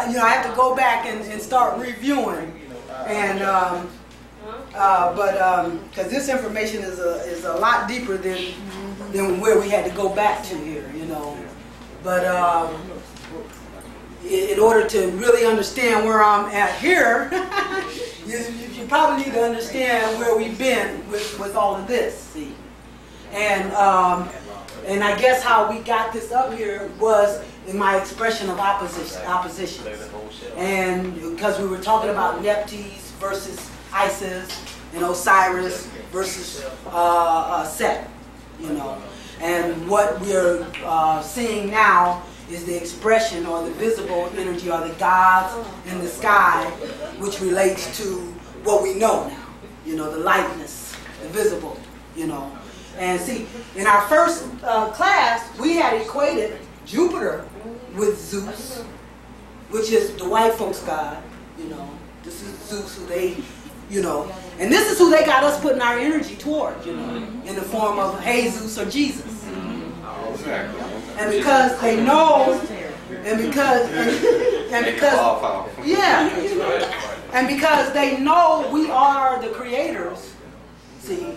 you know, I have to go back and start reviewing. And, because this information is a lot deeper than where we had to go back to here, you know. But in order to really understand where I'm at here, you probably need to understand where we've been with all of this, see. And I guess how we got this up here was in my expression of opposition. And because we were talking about Nephthys versus Isis, and Osiris versus Set, you know. And what we're seeing now is the expression or the visible energy or the gods in the sky, which relates to what we know now, you know, the lightness, the visible, you know. And see, in our first class, we had equated Jupiter with Zeus, which is the white folks' god, you know. This is Zeus, who they, you know, and this is who they got us putting our energy toward, you know, in the form of Jesus or Jesus. And because they know, and because, yeah, and because they know we are the creators, see,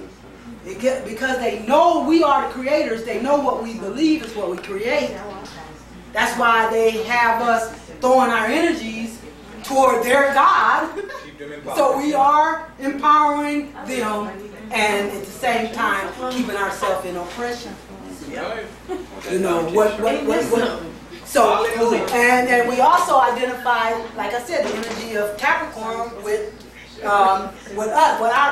because they know we are the creators, they know what we believe is what we create. That's why they have us throwing our energies toward their God. So we are empowering them and at the same time keeping ourselves in oppression. You know, what. So, and we also identified, like I said, the energy of Capricorn with our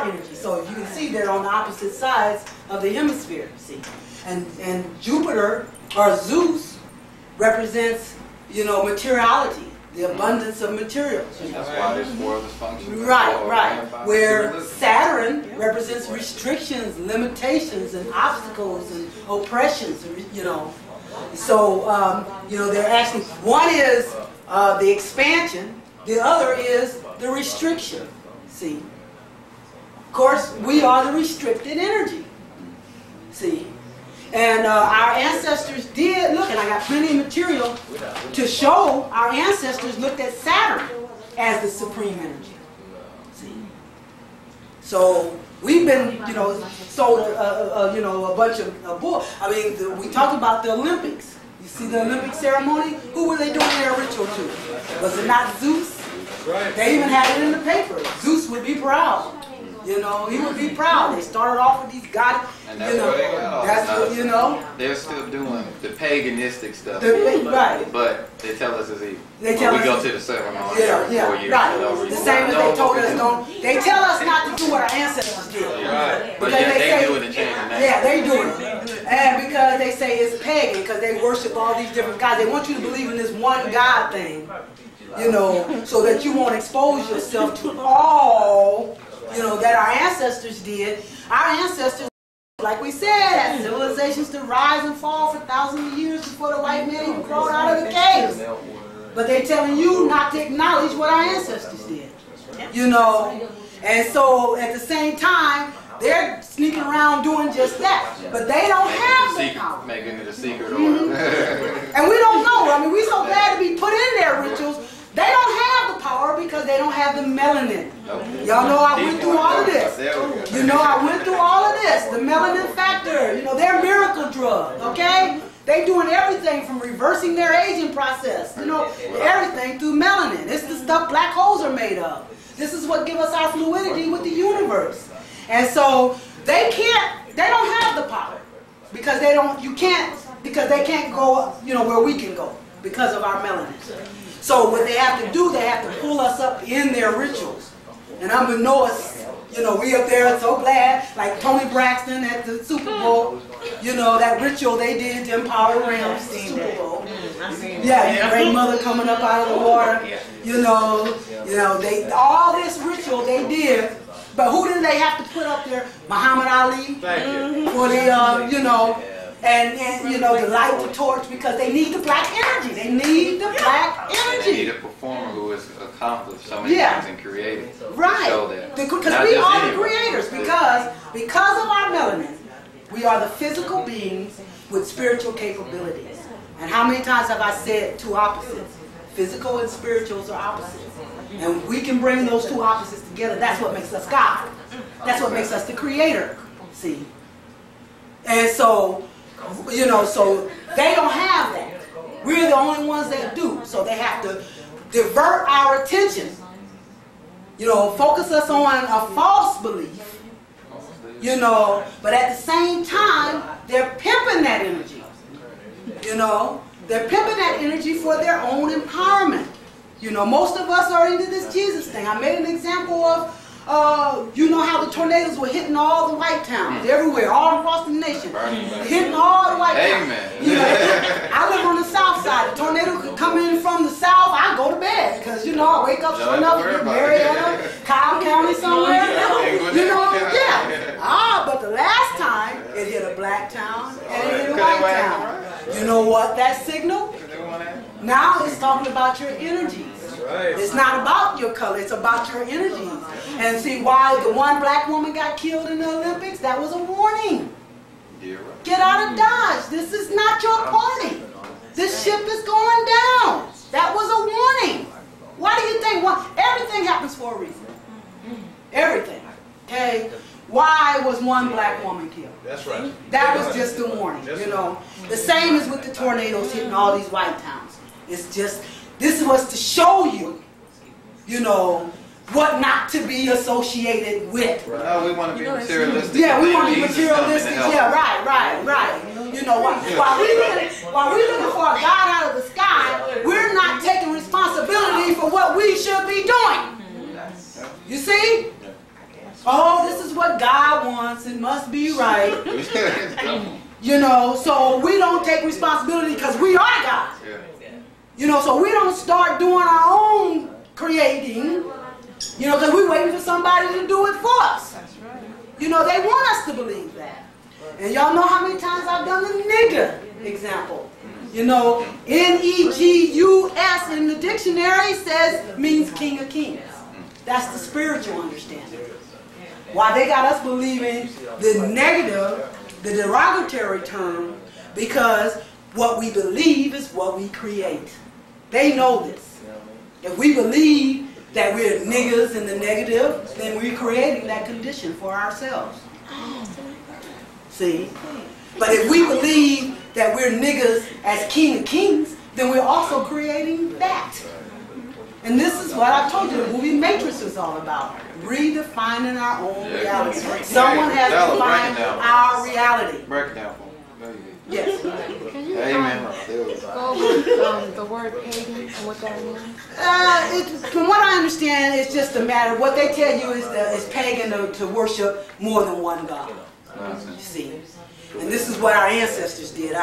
energy. So you can see they're on the opposite sides of the hemisphere, see. And Jupiter, or Zeus, represents, you know, materiality, the abundance of materials. That's why this world is functioning. Right. Where Saturn represents restrictions, limitations, and obstacles and oppressions, you know. So, you know, they're actually, one is the expansion, the other is the restriction, see. Of course, we are the restricted energy, see. And our ancestors did look, and I got plenty of material to show our ancestors looked at Saturn as the supreme energy. See? So We've been, sold a bunch of bull. I mean, we talked about the Olympics. You see the Olympic ceremony? Who were they doing their ritual to? Was it not Zeus? Right. They even had it in the paper. Zeus would be proud. He would be proud. They started off with these gods. And that's where they go. That's what, They're still doing the paganistic stuff. Right. But they tell us it's evil. They tell we us go to the ceremony yeah, every 4 years. right. The same as they told us don't. They tell us not to do what our ancestors did. Right. But Because yeah, they say, do it and change the name. Yeah, they do it. And because they say it's pagan, because they worship all these different gods. They want you to believe in this one God thing, so that you won't expose yourself to all, that our ancestors did. Our ancestors, like we said, had civilizations to rise and fall for thousands of years before the white man even crawled out of the caves. But they're telling you not to acknowledge what our ancestors did. And so at the same time, they're sneaking around doing just that. But they don't have the power. Making it a secret order. And we don't know. I mean, we're so glad to be put in their rituals. They don't have the power because they don't have the melanin. Y'all know I went through all of this. I went through all of this. The melanin factor. They're miracle drugs, okay? They doing everything from reversing their aging process. Everything through melanin. It's the stuff black holes are made of. This is what gives us our fluidity with the universe. And so they don't have the power because they can't go, where we can go because of our melanin. So what they have to do, they have to pull us up in their rituals. And unbeknownst, we up there so glad, like Tony Braxton at the Super Bowl, that ritual they did to empower the Rams Super Bowl. Yeah, grandmother coming up out of the water, they all this ritual they did. But who did they have to put up there? Muhammad Ali. For the, to light the torch because they need the black energy. They need the black energy. They need a performer who has accomplished so many things and created. Right. Because we are the creators. Because of our melanin, we are the physical beings with spiritual capabilities. And how many times have I said two opposites? Physical and spirituals are opposites. And we can bring those two opposites together. That's what makes us God. That's what makes us the creator. See? And so, so they don't have that. We're the only ones that do. So they have to divert our attention. Focus us on a false belief. But at the same time, they're pimping that energy. They're pimping that energy for their own empowerment. Most of us are into this Jesus thing. I made an example of, how the tornadoes were hitting all the white towns everywhere, all across the nation. Hitting all the white towns. I live on the south side. The tornado could come in from the south. I go to bed because, I wake up sure enough in Marietta, Cobb County somewhere. But the last time it hit a black town and it hit a white town. You know what that signal? Now it's talking about your energies. It's not about your color, it's about your energies. And see why the one black woman got killed in the Olympics? That was a warning. Get out of Dodge. This is not your party. This ship is going down. That was a warning. Why do you think everything happens for a reason? Everything. Okay? Why was one black woman killed? That's right. That was just a warning, The same as with the tornadoes hitting all these white towns. It's just, this was to show you, what not to be associated with. No, we want to be materialistic. Yeah, we want to be materialistic. Yeah, right. While we're looking for a God out of the sky, we're not taking responsibility for what we should be doing. You see? Oh, this is what God wants. It must be right. So we don't take responsibility because we are God. So we don't start doing our own creating, because we're waiting for somebody to do it for us. They want us to believe that. And y'all know how many times I've done the nigger example. N-E-G-U-S in the dictionary means king of kings. That's the spiritual understanding. Why they got us believing the negative, the derogatory term, because what we believe is what we create. They know this. If we believe that we're niggas in the negative, then we're creating that condition for ourselves. See? But if we believe that we're niggas as king of kings, then we're also creating that. And this is what I told you the movie Matrix is all about. Redefining our own reality. Someone has to define our reality. Break it down for me. Yes. Amen. Go with the word pagan and what that means. From what I understand, it's just a matter. What they tell you is that it's pagan to worship more than one God. You see. And this is what our ancestors did.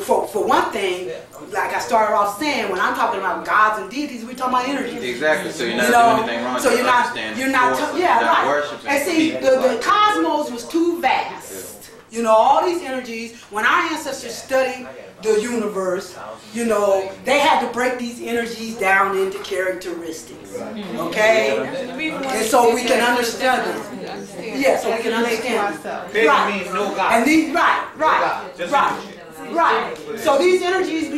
For one thing, like I started off saying, when I'm talking about gods and deities, we're talking about energy. Exactly. So you're not doing anything wrong. So you're not, yeah, right. Worshiping. And see, the cosmos was too vast. You know, all these energies. When our ancestors studied the universe, you know, they had to break these energies down into characteristics. Okay? And so we can understand them. Yeah, so we can understand them. Pagan means no God. And these, right. So these energies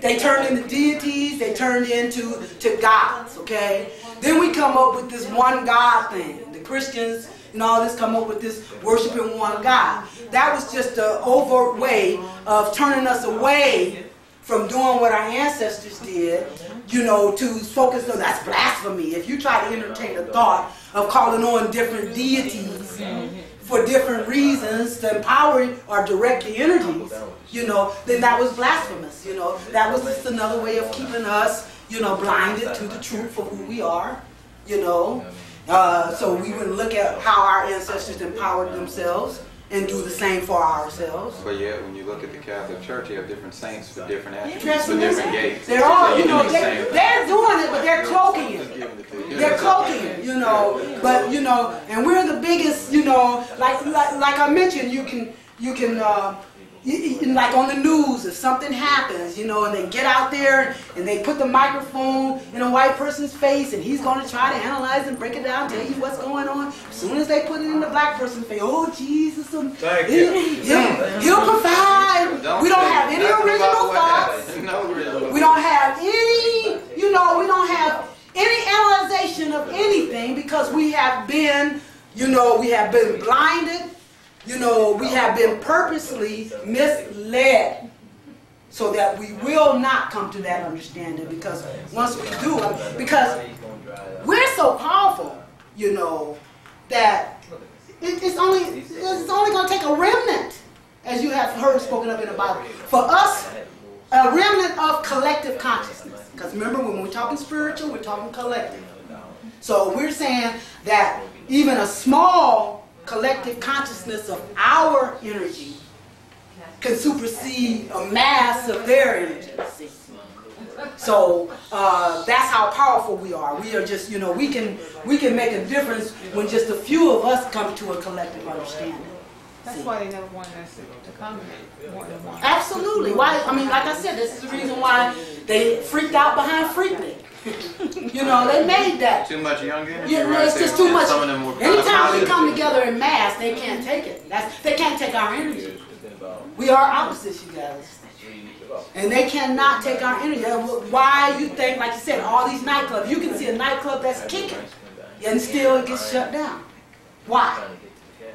they turned into deities, they turned into gods, okay? Then we come up with this one God thing. The Christians and all this come up with this worshiping one God. That was just an overt way of turning us away from doing what our ancestors did, you know, to focus on, that's blasphemy. If you try to entertain the thought of calling on different deities for different reasons to empower or direct the energies, you know, then that was blasphemous, you know. That was just another way of keeping us, you know, blinded to the truth of who we are, you know. So we would look at how our ancestors empowered themselves and do the same for ourselves. But yet, when you look at the Catholic Church, you have different saints for different attributes, for different gates. They're all, so you know, they're doing it, but they're cloaking it. They're cloaking it, you know. But you know, and we're the biggest, you know, like I mentioned, you can like on the news, if something happens, you know, and they get out there and they put the microphone in a white person's face and he's going to try to analyze and break it down, tell you what's going on. As soon as they put it in the black person's face, oh, Jesus, he'll provide. We don't have any original thoughts. We don't have any, you know, we don't have any analyzation of anything because we have been, you know, we have been blinded. You know, we have been purposely misled so that we will not come to that understanding, because once we do, because we're so powerful, you know, that it's only going to take a remnant, as you have heard spoken of in the Bible, for us, a remnant of collective consciousness. Because remember, when we're talking spiritual, we're talking collective. So we're saying that even a small collective consciousness of our energy can supersede a mass of their energy. So that's how powerful we are. We are just, you know, we can make a difference when just a few of us come to a collective understanding. That's why they never wanted us to congregate more than one. Absolutely. Why? I mean, like I said, this is the reason why they freaked out behind Freaknik. You know, they made that. Too much young energy. Yeah, right? it's just too much. Some of them were Anytime we come together in mass, they can't take it. They can't take our energy. We are opposites, you guys. And they cannot take our energy. Why you think, like you said, all these nightclubs, you can see a nightclub that's kicking and still it gets shut down. Why?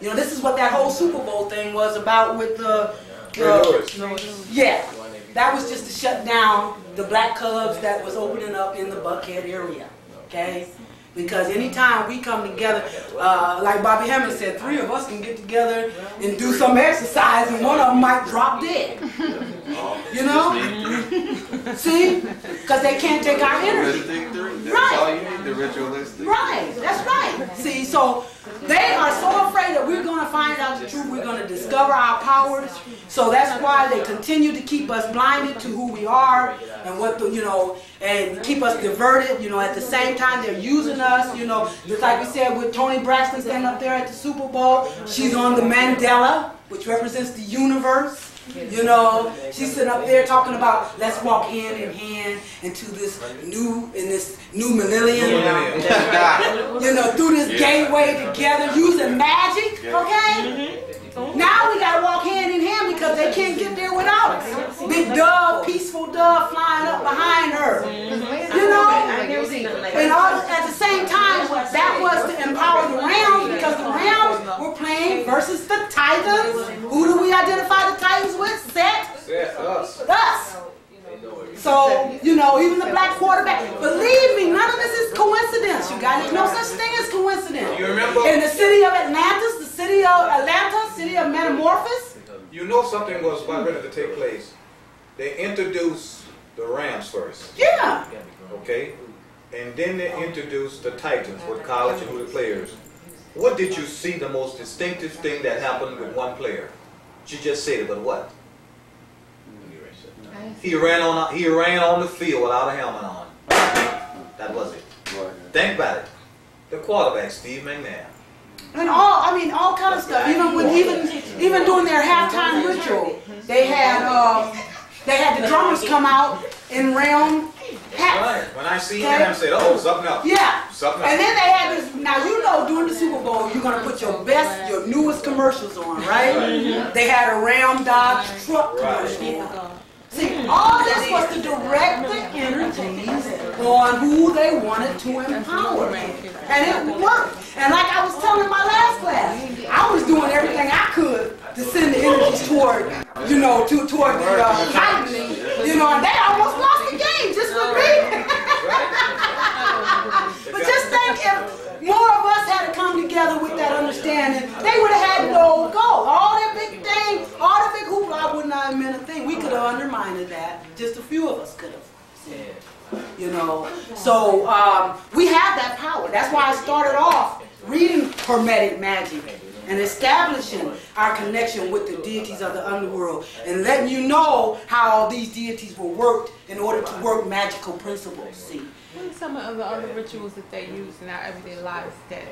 You know, this is what that whole Super Bowl thing was about with yeah. That was just to shut down the black clubs that was opening up in the Buckhead area, okay? Because anytime we come together, like Bobby Hammond said, 3 of us can get together and do some exercise and one of them might drop dead. You know? See? Because they can't take our energy. That's all you need, the ritualistic. Right, that's right. See, so they are so afraid that we're going to find out the truth, we're going to discover our powers. So that's why they continue to keep us blinded to who we are and what the, you know, and keep us diverted. You know, at the same time they're using us, you know, just like we said with Toni Braxton standing up there at the Super Bowl. She's on the Mandela, which represents the universe. You know, she's sitting up there talking about let's walk hand in hand into this new millennium. You know, through this gateway together using magic. Okay. Now we gotta walk hand in hand because they can't get there without up. Big dove, peaceful dove flying up behind her. You know? And all at the same time, that was to empower the Rams because the Rams were playing versus the Titans. Who do we identify the Titans with? Set? Us. So, you know, even the black quarterback. Believe me, none of this is coincidence, you guys. There's no such thing as coincidence. You remember? In the city of Atlantis, the city of Atlanta, city of Metamorphosis. You know something was about ready to take place. They introduced the Rams first. Yeah. Okay? And then they introduced the Titans with college and with the players. What did you see the most distinctive thing that happened with one player? You just said it, but what? He ran on the field without a helmet on. That was it. Think about it. The quarterback, Steve McNair. And all kind of stuff. Even during their halftime ritual, they had the drummers come out in realm hats. Right. When I see him, I said, "Oh, something else." Yeah. Something else. And then they had this. Now you know, during the Super Bowl, you're gonna put your best, your newest commercials on, right? They had a Ram Dodge truck commercial on. See, all this was to direct the energies on who they wanted to empower. And it worked. And like I was telling my last class, I was doing everything I could to send the energies toward, toward the Titans. And they almost lost the game just for me. But just think if more of us had to come together with that understanding, they would have had no go. All that big thing, all the big hoopla would not have meant a thing. We could have undermined that. Just a few of us could have. So we have that power. That's why I started off reading Hermetic Magic and establishing our connection with the deities of the underworld and letting you know how these deities were worked in order to work magical principles. See. What are some of the other rituals that they use in our everyday lives that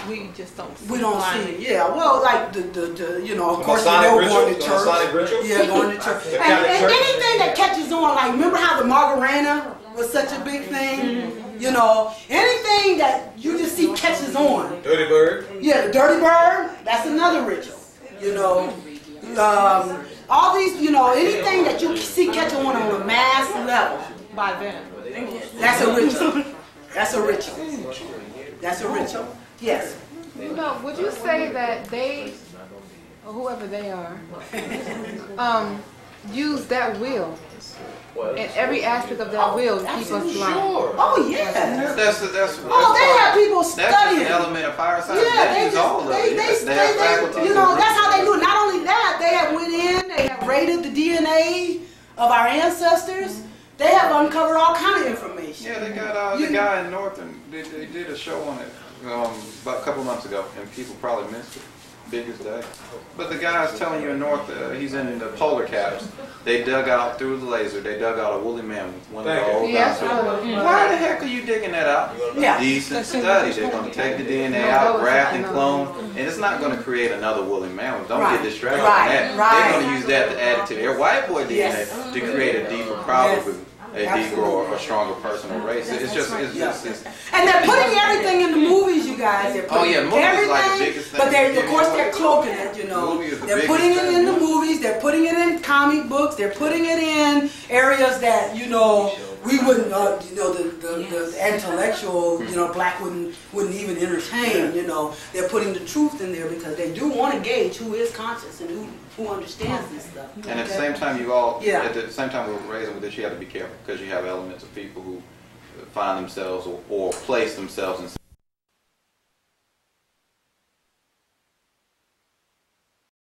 we just don't see? We don't see. Yeah, well, like the of course, going to church. Yeah, going to church. And anything that catches on, like remember how the Margarita was such a big thing? Anything that you just see catches on. Dirty bird. Yeah, the dirty bird. That's another ritual. All these, anything that you see catching on a mass level. By them. That's a ritual. That's a ritual. That's a ritual. Yes. Would you say that they, or whoever they are, use that will in every aspect of that will to keep us blind? Sure. Oh yeah. That's they have people studying. That's just an element of fire science. Yeah, they use all of it. That's how they do it. Not only that, they have went in, they have rated the DNA of our ancestors. They have uncovered all kind of information. Yeah, they got the guy in Northern. They did a show on it about a couple months ago, and people probably missed it. Biggest day. But the guy's telling you in North, he's in the polar caps. They dug out through the laser. They dug out a woolly mammoth. One of the old guys. Why the heck are you digging that out? Yeah. Decent study. They're going to take the DNA out, graft and clone, and it's not going to create another woolly mammoth. Don't get distracted from that. They're going to use that to add it to their white boy DNA to create a deeper probability. A deeper or a stronger personal race. It's just. And they're putting everything in the movies, you guys. They're putting movies everything, like the biggest thing. But of course they're cloaking it, They're putting it in the movies. They're putting it in comic books. They're putting it in areas that we wouldn't, the intellectual, black wouldn't even entertain. They're putting the truth in there because they do want to gauge who is conscious and who understands this stuff. And at the same time, at the same time we're raising with this, you have to be careful because you have elements of people who find themselves or place themselves in